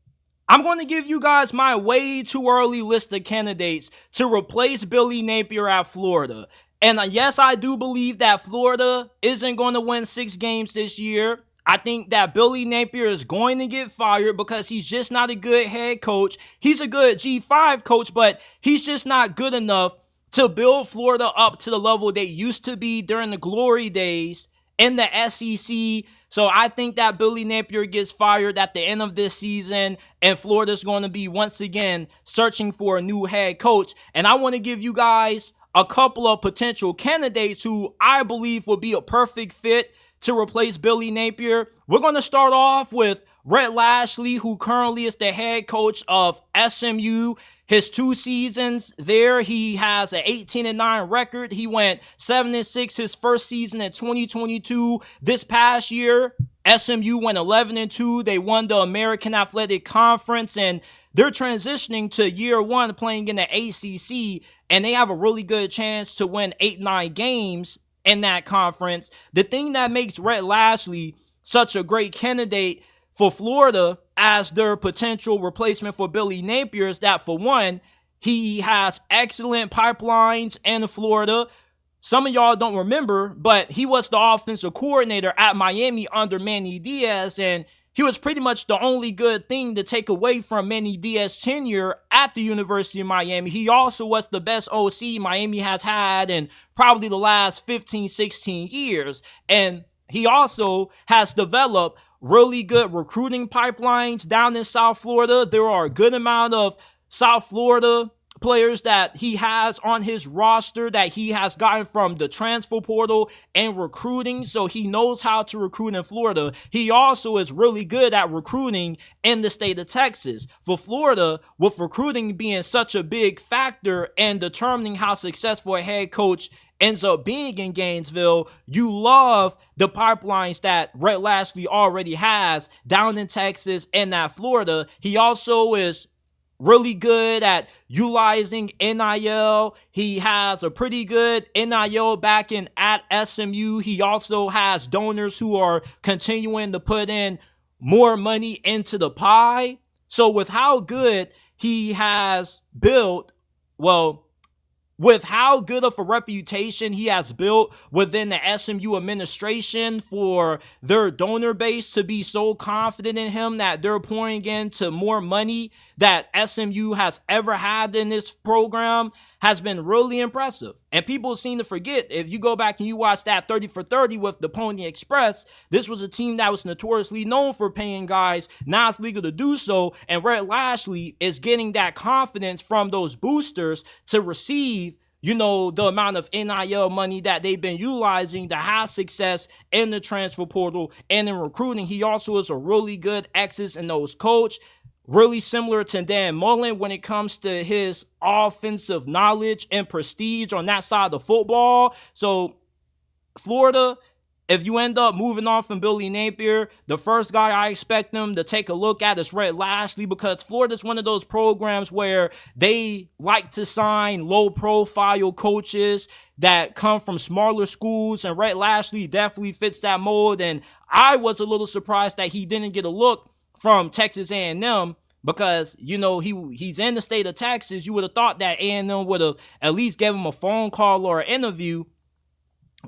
I'm going to give you guys my way too early list of candidates to replace Billy Napier at Florida. And yes, I do believe that Florida isn't going to win 6 games this year. I think that Billy Napier is going to get fired because he's just not a good head coach. He's a good G5 coach, but he's just not good enough to build Florida up to the level they used to be during the glory days in the SEC. So I think that Billy Napier gets fired at the end of this season, and Florida's going to be once again searching for a new head coach. And I want to give you guys a couple of potential candidates who I believe will be a perfect fit to replace Billy Napier. We're going to start off with Rhett Lashlee, who currently is the head coach of SMU. His 2 seasons there, he has an 18-9 record. He went 7-6 his first season in 2022. This past year, SMU went 11-2. They won the American Athletic Conference, and they're transitioning to year 1 playing in the ACC, and they have a really good chance to win 8-9 games in that conference. The thing that makes Rhett Lashlee such a great candidate for Florida as their potential replacement for Billy Napier is that, for one, he has excellent pipelines in Florida. Some of y'all don't remember, but he was the offensive coordinator at Miami under Manny Diaz, and he was pretty much the only good thing to take away from Manny Diaz's tenure at the University of Miami. He also was the best OC Miami has had in probably the last 15, 16 years. And he also has developed really good recruiting pipelines down in South Florida. There are a good amount of South Florida players that he has on his roster that he has gotten from the transfer portal and recruiting, so he knows how to recruit in Florida. He also is really good at recruiting in the state of Texas. For Florida, with recruiting being such a big factor in determining how successful a head coach ends up being in Gainesville, you love the pipelines that Rhett Lashlee already has down in Texas and at Florida. He also is really good at utilizing NIL. He has a pretty good NIL backing at SMU. He also has donors who are continuing to put in more money into the pie. So with how good he has built, with how good of a reputation he has built within the SMU administration for their donor base to be so confident in him that they're pouring into more money that SMU has ever had in this program has been really impressive. And people seem to forget, if you go back and you watch that 30 for 30 with the Pony Express, this was a team that was notoriously known for paying guys now it's legal to do so. And Rhett Lashley is getting that confidence from those boosters to receive, the amount of NIL money that they've been utilizing to have success in the transfer portal and in recruiting. He also is a really good X's and O's coach. Really similar to Dan Mullen when it comes to his offensive knowledge and prestige on that side of football. So Florida, if you end up moving on from Billy Napier, the first guy I expect them to take a look at is Rhett Lashley, because Florida's one of those programs where they like to sign low-profile coaches that come from smaller schools, and Rhett Lashley definitely fits that mold. And I was a little surprised that he didn't get a look from Texas A&M, because he's in the state of Texas. You would have thought that A&M would have at least given him a phone call or an interview.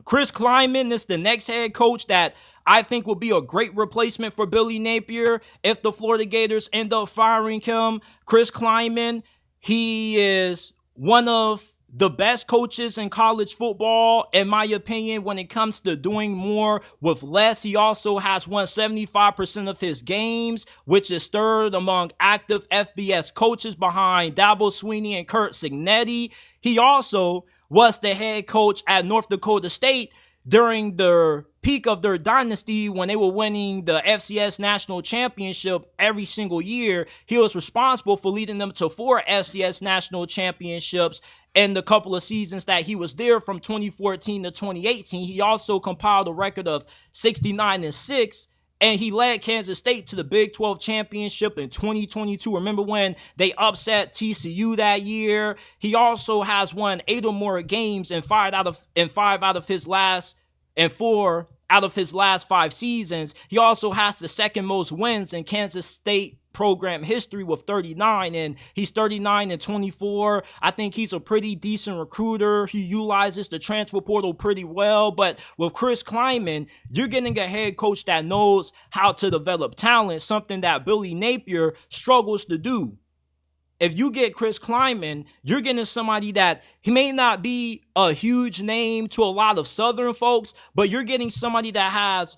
Chris Klieman is the next head coach that I think will be a great replacement for Billy Napier if the Florida Gators end up firing him. Chris Klieman, he is one of the best coaches in college football, in my opinion, when it comes to doing more with less. He also has won 75% of his games, which is third among active FBS coaches behind Dabo Swinney and Kurt Cignetti. He also was the head coach at North Dakota State during the peak of their dynasty when they were winning the FCS National Championship every single year. He was responsible for leading them to 4 FCS National Championships in the couple of seasons that he was there from 2014 to 2018. He also compiled a record of 69-6. And he led Kansas State to the Big 12 championship in 2022. Remember when they upset TCU that year? He also has won 8 or more games in 4 out of his last 5 seasons. He also has the second most wins in Kansas State program history with 39, and he's 39-24. I think he's a pretty decent recruiter. He utilizes the transfer portal pretty well. But with Chris Klieman, you're getting a head coach that knows how to develop talent, something that Billy Napier struggles to do. If you get Chris Klieman, you're getting somebody that he may not be a huge name to a lot of Southern folks, but you're getting somebody that has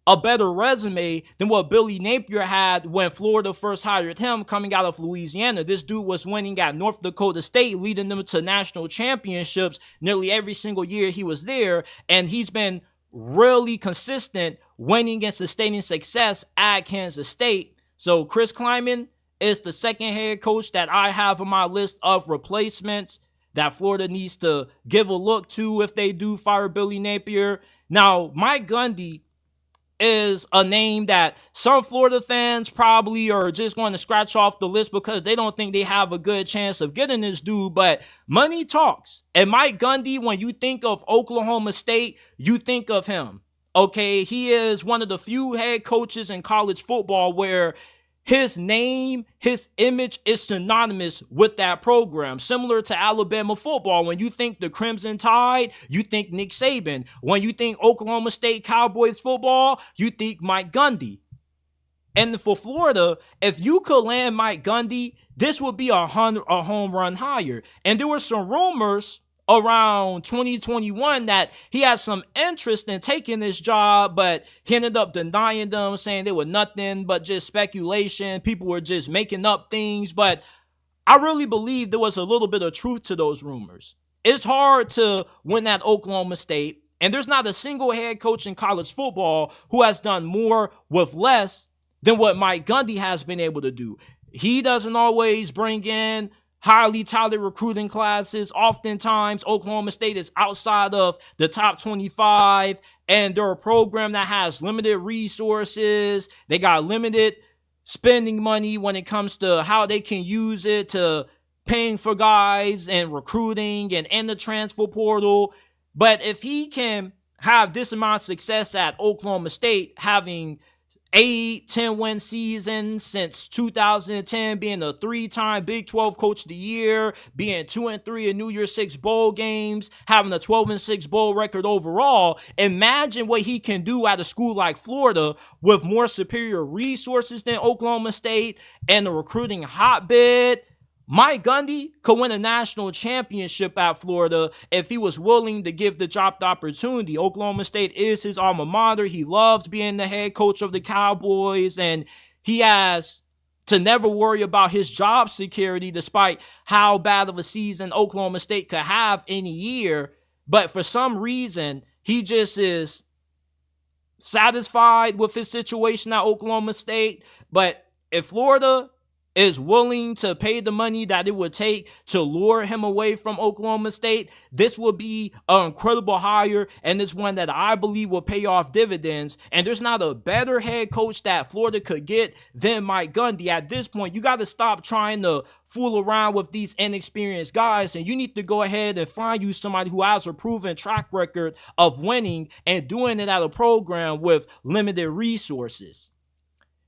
a better resume than what Billy Napier had when Florida first hired him coming out of Louisiana. This dude was winning at North Dakota State, leading them to national championships nearly every single year he was there, and he's been really consistent winning and sustaining success at Kansas State. So Chris Klieman is the second head coach that I have on my list of replacements that Florida needs to give a look to if they do fire Billy Napier. Now, Mike Gundy is a name that some Florida fans probably are just going to scratch off the list because they don't think they have a good chance of getting this dude, but money talks. And Mike Gundy, when you think of Oklahoma State, you think of him. Okay, he is one of the few head coaches in college football where his name, his image is synonymous with that program. Similar to Alabama football. When you think the Crimson Tide, you think Nick Saban. When you think Oklahoma State Cowboys football, you think Mike Gundy. And for Florida, if you could land Mike Gundy, this would be a home run hire. And there were some rumors around 2021 that he had some interest in taking this job, but he ended up denying them, saying they were nothing but just speculation. People were just making up things. But I really believe there was a little bit of truth to those rumors. It's hard to win at Oklahoma State, and there's not a single head coach in college football who has done more with less than what Mike Gundy has been able to do. He doesn't always bring in highly touted recruiting classes. Oftentimes, Oklahoma State is outside of the top 25, and they're a program that has limited resources. They got limited spending money when it comes to how they can use it to paying for guys and recruiting and in the transfer portal. But if he can have this amount of success at Oklahoma State, having 10-win seasons since 2010, being a 3-time Big 12 Coach of the Year, being 2-3 in New Year's Six bowl games, having a 12-6 bowl record overall. Imagine what he can do at a school like Florida with more superior resources than Oklahoma State and a recruiting hotbed. Mike Gundy could win a national championship at Florida if he was willing to give the job the opportunity. Oklahoma State is his alma mater. He loves being the head coach of the Cowboys, and he has to never worry about his job security despite how bad of a season Oklahoma State could have any year. But for some reason, he just is satisfied with his situation at Oklahoma State. But if Florida is willing to pay the money that it would take to lure him away from Oklahoma State, this will be an incredible hire, and it's one that I believe will pay off dividends. And there's not a better head coach that Florida could get than Mike Gundy. At this point, you got to stop trying to fool around with these inexperienced guys, and you need to go ahead and find you somebody who has a proven track record of winning and doing it at a program with limited resources.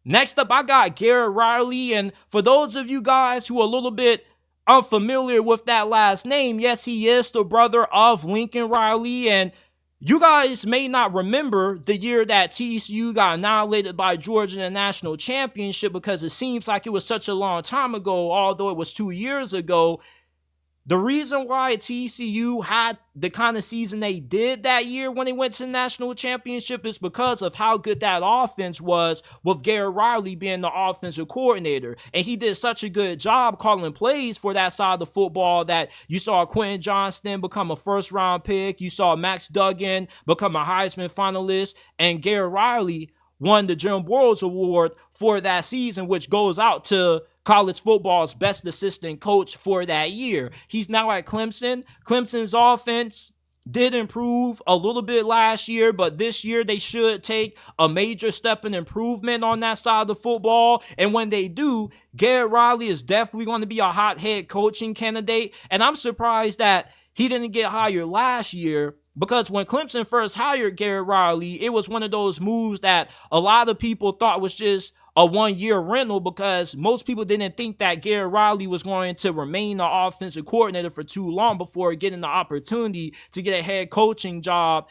Next up, I got Garrett Riley, and for those of you guys who are a little bit unfamiliar with that last name, yes, he is the brother of Lincoln Riley, and you guys may not remember the year that TCU got annihilated by Georgia in the national championship because it seems like it was such a long time ago, although it was 2 years ago. The reason why TCU had the kind of season they did that year when they went to the national championship is because of how good that offense was with Garrett Riley being the offensive coordinator. And he did such a good job calling plays for that side of the football that you saw Quentin Johnston become a first-round pick. You saw Max Duggan become a Heisman finalist. And Garrett Riley won the Jim Boyles Award for that season, which goes out to college football's best assistant coach for that year. He's now at Clemson. Clemson's offense did improve a little bit last year, but this year they should take a major step in improvement on that side of the football. And when they do, Garrett Riley is definitely going to be a hot head coaching candidate. And I'm surprised that he didn't get hired last year, because when Clemson first hired Garrett Riley, it was one of those moves that a lot of people thought was just a one-year rental, because most people didn't think that Garrett Riley was going to remain the offensive coordinator for too long before getting the opportunity to get a head coaching job.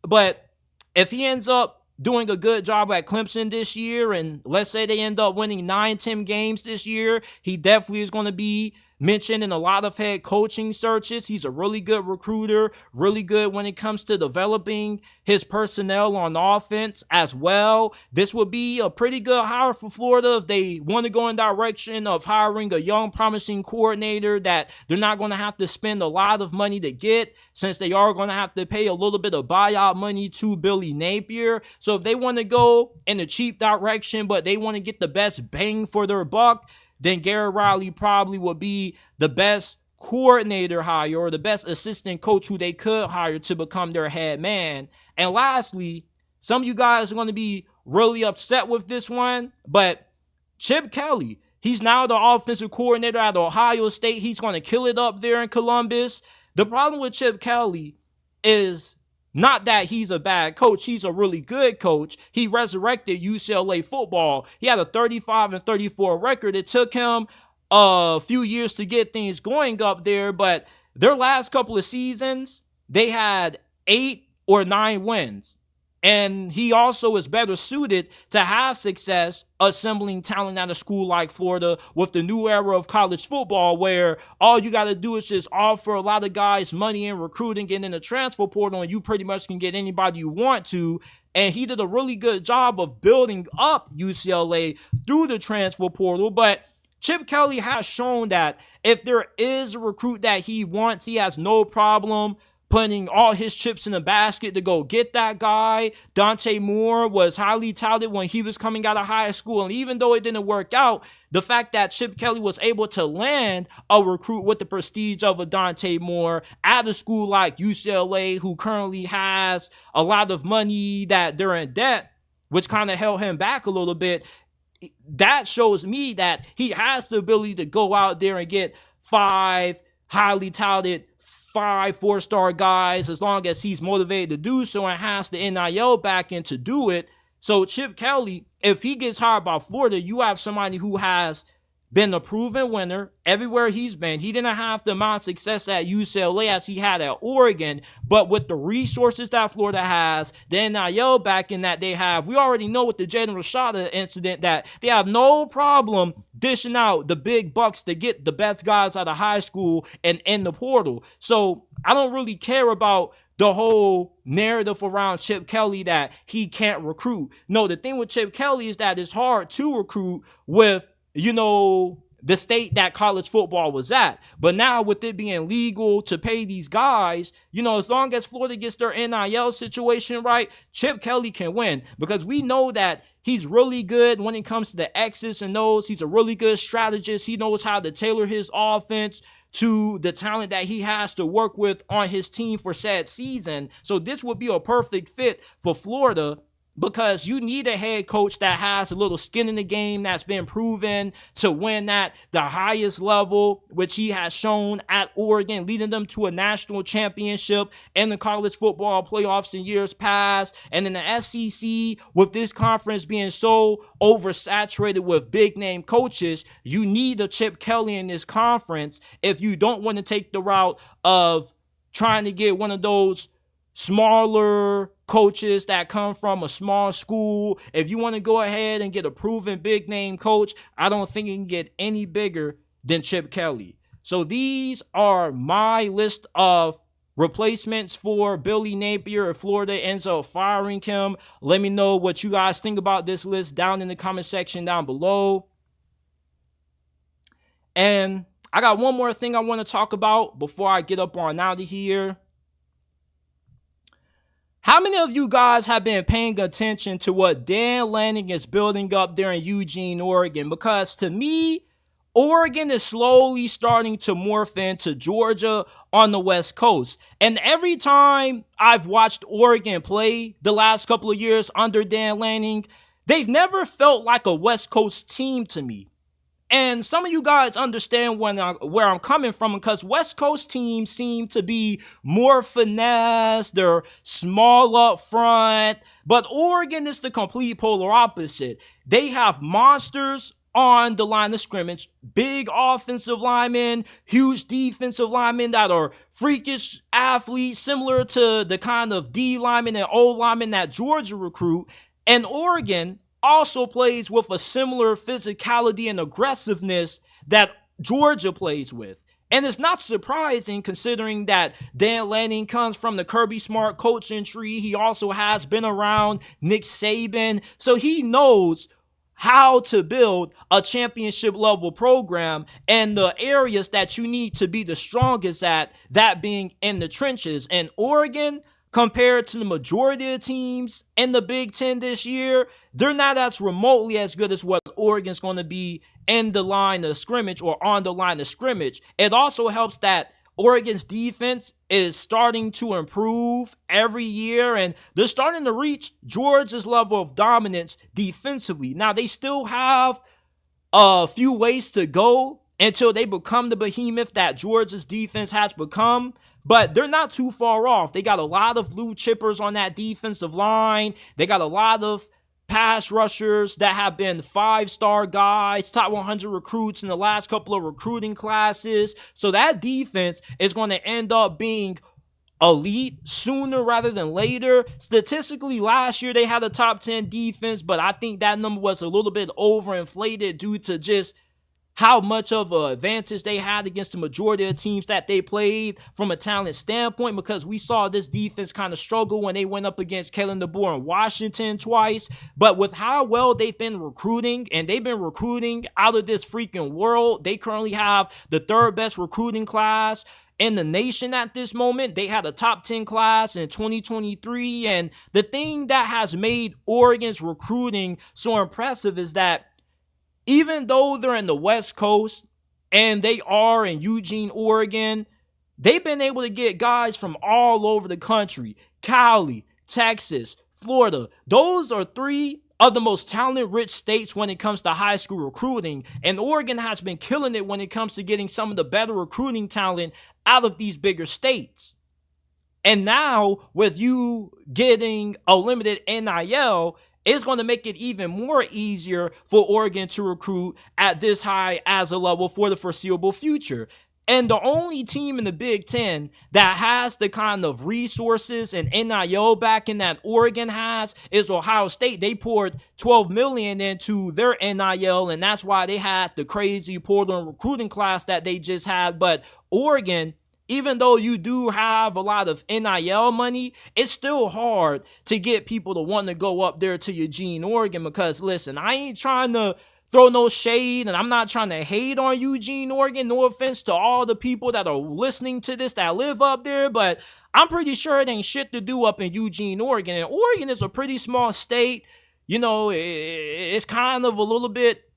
But if he ends up doing a good job at Clemson this year, and let's say they end up winning 9-10 games this year, he definitely is going to be mentioned in a lot of head coaching searches. He's a really good recruiter, really good when it comes to developing his personnel on offense as well. This would be a pretty good hire for Florida if they want to go in direction of hiring a young, promising coordinator that they're not going to have to spend a lot of money to get, since they are going to have to pay a little bit of buyout money to Billy Napier. So if they want to go in a cheap direction, but they want to get the best bang for their buck, then Garrett Riley probably would be the best coordinator hire, or the best assistant coach who they could hire to become their head man. And lastly, some of you guys are going to be really upset with this one, but Chip Kelly, he's now the offensive coordinator at Ohio State. He's going to kill it up there in Columbus. The problem with Chip Kelly is not that he's a bad coach. He's a really good coach. He resurrected UCLA football. He had a 35-34 record. It took him a few years to get things going up there, but their last couple of seasons, they had 8 or 9 wins. And he also is better suited to have success assembling talent at a school like Florida with the new era of college football, where all you got to do is just offer a lot of guys money and recruiting and in the transfer portal, and you pretty much can get anybody you want to. And he did a really good job of building up UCLA through the transfer portal. But Chip Kelly has shown that if there is a recruit that he wants, he has no problem putting all his chips in the basket to go get that guy. Dante Moore was highly touted when he was coming out of high school, and even though it didn't work out, the fact that Chip Kelly was able to land a recruit with the prestige of a Dante Moore at a school like UCLA, who currently has a lot of money that they're in debt, which kind of held him back a little bit, that shows me that he has the ability to go out there and get 5 highly touted, 5 4-star guys, as long as he's motivated to do so and has the NIL back in to do it. So Chip Kelly, if he gets hired by Florida, you have somebody who has been a proven winner everywhere he's been. He didn't have the amount of success at UCLA as he had at Oregon, but with the resources that Florida has, the NIL backing that they have, we already know with the Jaden Rashada incident that they have no problem dishing out the big bucks to get the best guys out of high school and in the portal. So I don't really care about the whole narrative around Chip Kelly that he can't recruit. No, the thing with Chip Kelly is that it's hard to recruit with, the state that college football was at. But now with it being legal to pay these guys, as long as Florida gets their NIL situation right, Chip Kelly can win, because we know that he's really good when it comes to the X's and O's. He's a really good strategist. He knows how to tailor his offense to the talent that he has to work with on his team for said season. So this would be a perfect fit for Florida, because you need a head coach that has a little skin in the game, that's been proven to win at the highest level, which he has shown at Oregon, leading them to a national championship in the college football playoffs in years past. And in the SEC, with this conference being so oversaturated with big name coaches, you need a Chip Kelly in this conference if you don't want to take the route of trying to get one of those smaller coaches that come from a small school. If you want to go ahead and get a proven big name coach, I don't think it can get any bigger than Chip Kelly. So these are my list of replacements for Billy Napier if Florida ends up firing him. Let me know what you guys think about this list down in the comment section down below. And I got one more thing I want to talk about before I get up on out of here. How many of you guys have been paying attention to what Dan Lanning is building up there in Eugene, Oregon? Because to me, Oregon is slowly starting to morph into Georgia on the West Coast. And every time I've watched Oregon play the last couple of years under Dan Lanning, they've never felt like a West Coast team to me. And some of you guys understand where I'm coming from, because West Coast teams seem to be more finesse. They're small up front. But Oregon is the complete polar opposite. They have monsters on the line of scrimmage, big offensive linemen, huge defensive linemen that are freakish athletes, similar to the kind of D linemen and O linemen that Georgia recruit. And Oregon also plays with a similar physicality and aggressiveness that Georgia plays with. And it's not surprising, considering that Dan Lanning comes from the Kirby Smart coaching tree. He also has been around Nick Saban, so he knows how to build a championship level program and the areas that you need to be the strongest at, that being in the trenches. And Oregon, compared to the majority of teams in the Big Ten this year, they're not as remotely as good as what Oregon's going to be in the line of scrimmage or on the line of scrimmage. It also helps that Oregon's defense is starting to improve every year, and they're starting to reach Georgia's level of dominance defensively. Now, they still have a few ways to go until they become the behemoth that Georgia's defense has become, but they're not too far off. They got a lot of blue chippers on that defensive line. They got a lot of pass rushers that have been 5-star guys, top 100 recruits in the last couple of recruiting classes. So that defense is going to end up being elite sooner rather than later. Statistically, last year they had a top 10 defense, but I think that number was a little bit overinflated due to just how much of an advantage they had against the majority of teams that they played from a talent standpoint, because we saw this defense kind of struggle when they went up against Kalen DeBoer in Washington twice. But with how well they've been recruiting, and they've been recruiting out of this freaking world, they currently have the 3rd best recruiting class in the nation at this moment. They had a top 10 class in 2023. And the thing that has made Oregon's recruiting so impressive is that even though they're in the West Coast and they are in Eugene, Oregon, they've been able to get guys from all over the country. Cali, Texas, Florida. Those are 3 of the most talent-rich states when it comes to high school recruiting, and Oregon has been killing it when it comes to getting some of the better recruiting talent out of these bigger states. And now, with you getting a limited NIL, it's going to make it even more easier for Oregon to recruit at this high as a level for the foreseeable future. And the only team in the Big Ten that has the kind of resources and NIL backing that Oregon has is Ohio State. They poured $12 million into their NIL, and that's why they had the crazy portal recruiting class that they just had. But Oregon, even though you do have a lot of NIL money, it's still hard to get people to want to go up there to Eugene, Oregon, because, listen, I ain't trying to throw no shade, and I'm not trying to hate on Eugene, Oregon. No offense to all the people that are listening to this that live up there, but I'm pretty sure it ain't shit to do up in Eugene, Oregon. And Oregon is a pretty small state. You know, it's kind of a little bit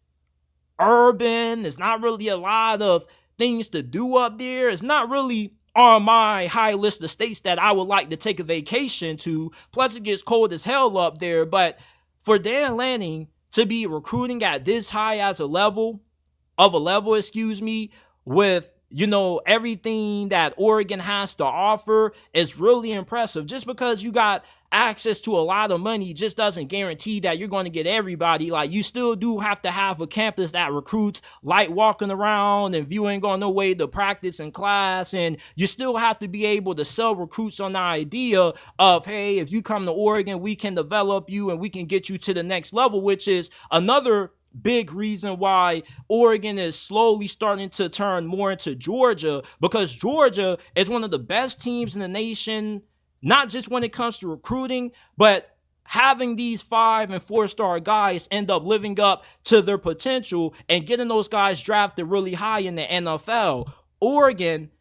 urban. There's not really a lot of things to do up there. It's not really on my high list of states that I would like to take a vacation to. Plus, it gets cold as hell up there. But for Dan Lanning to be recruiting at this high as a level, with, you know, everything that Oregon has to offer is really impressive. Just because you got access to a lot of money just doesn't guarantee that you're going to get everybody. Like, you still do have to have a campus that recruits like walking around, and if you ain't going no way to practice in class, and you still have to be able to sell recruits on the idea of, hey, if you come to Oregon, we can develop you and we can get you to the next level, which is another big reason why Oregon is slowly starting to turn more into Georgia, because Georgia is one of the best teams in the nation, not just when it comes to recruiting, but having these 5- and 4-star guys end up living up to their potential and getting those guys drafted really high in the NFL. Oregon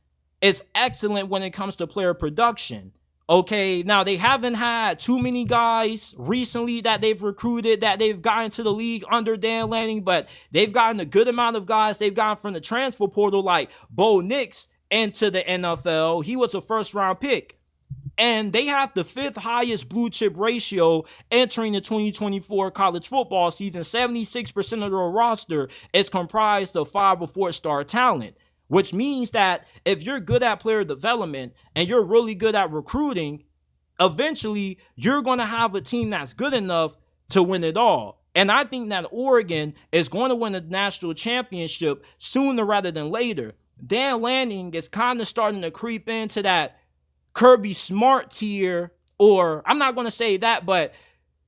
is excellent when it comes to player production. Okay, now they haven't had too many guys recently that they've recruited that they've gotten to the league under Dan Lanning, but they've gotten a good amount of guys they've gotten from the transfer portal, like Bo Nix into the NFL. He was a first-round pick. And they have the 5th highest blue chip ratio entering the 2024 college football season. 76% of their roster is comprised of 5- or 4-star talent, which means that if you're good at player development and you're really good at recruiting, eventually you're going to have a team that's good enough to win it all. And I think that Oregon is going to win a national championship sooner rather than later. Dan Lanning is kind of starting to creep into that Kirby Smart tier, or I'm not going to say that, but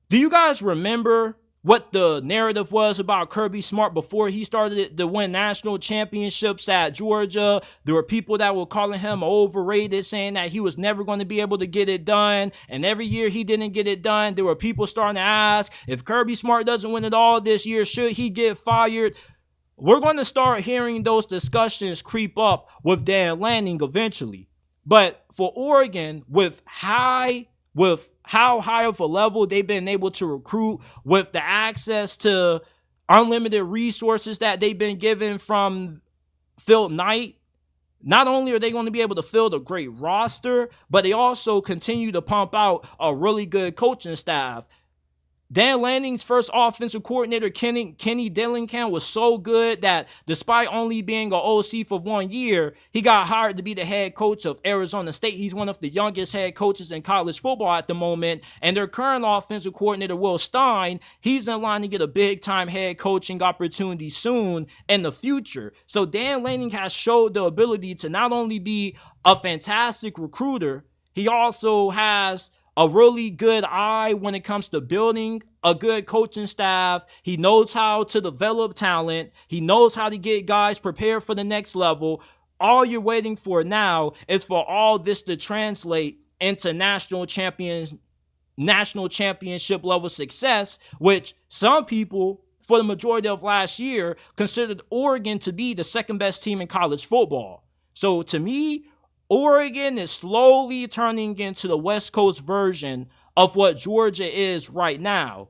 do you guys remember what the narrative was about Kirby Smart before he started to win national championships at Georgia? There were people that were calling him overrated, saying that he was never going to be able to get it done, and every year he didn't get it done. There were people starting to ask, if Kirby Smart doesn't win it all this year, should he get fired? We're going to start hearing those discussions creep up with Dan Lanning eventually. But for Oregon, with how high of a level they've been able to recruit, with the access to unlimited resources that they've been given from Phil Knight, not only are they going to be able to fill a great roster, but they also continue to pump out a really good coaching staff. Dan Lanning's first offensive coordinator, Kenny Dillingham, was so good that despite only being an OC for 1 year, he got hired to be the head coach of Arizona State. He's one of the youngest head coaches in college football at the moment. And their current offensive coordinator, Will Stein, he's in line to get a big-time head coaching opportunity soon in the future. So Dan Lanning has showed the ability to not only be a fantastic recruiter, he also has a really good eye when it comes to building a good coaching staff. He knows how to develop talent. He knows how to get guys prepared for the next level. All you're waiting for now is for all this to translate into national championship level success, which some people, for the majority of last year, considered Oregon to be the second best team in college football. So to me, Oregon is slowly turning into the West Coast version of what Georgia is right now.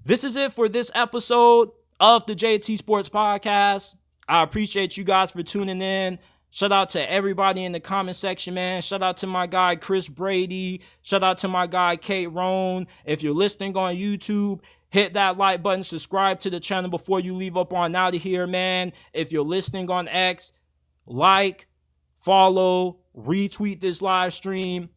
This is it for this episode of the JT Sports Podcast. I appreciate you guys for tuning in. Shout out to everybody in the comment section, man. Shout out to my guy, Chris Brady. Shout out to my guy, Kate Roan. If you're listening on YouTube, hit that like button. Subscribe to the channel before you leave up on out of here, man. If you're listening on X, like, follow, retweet this live stream.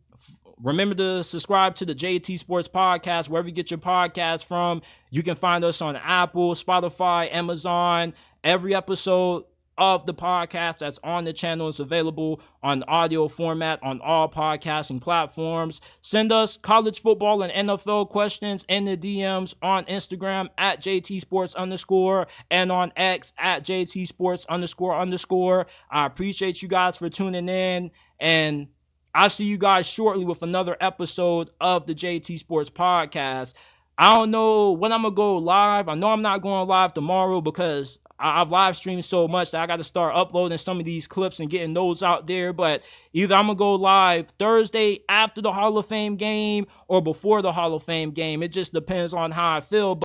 Remember to subscribe to the JT Sports Podcast, wherever you get your podcast from. You can find us on Apple, Spotify, Amazon. Every episode of the podcast that's on the channel is available on audio format on all podcasting platforms. Send us college football and NFL questions in the DMs on Instagram at JT_Sports_ and on X at JT___. I appreciate you guys for tuning in, and I'll see you guys shortly with another episode of the JT Sports Podcast. I don't know when I'm going to go live. I know I'm not going live tomorrow because I've live streamed so much that I got to start uploading some of these clips and getting those out there. But either I'm going to go live Thursday after the Hall of Fame game or before the Hall of Fame game. It just depends on how I feel.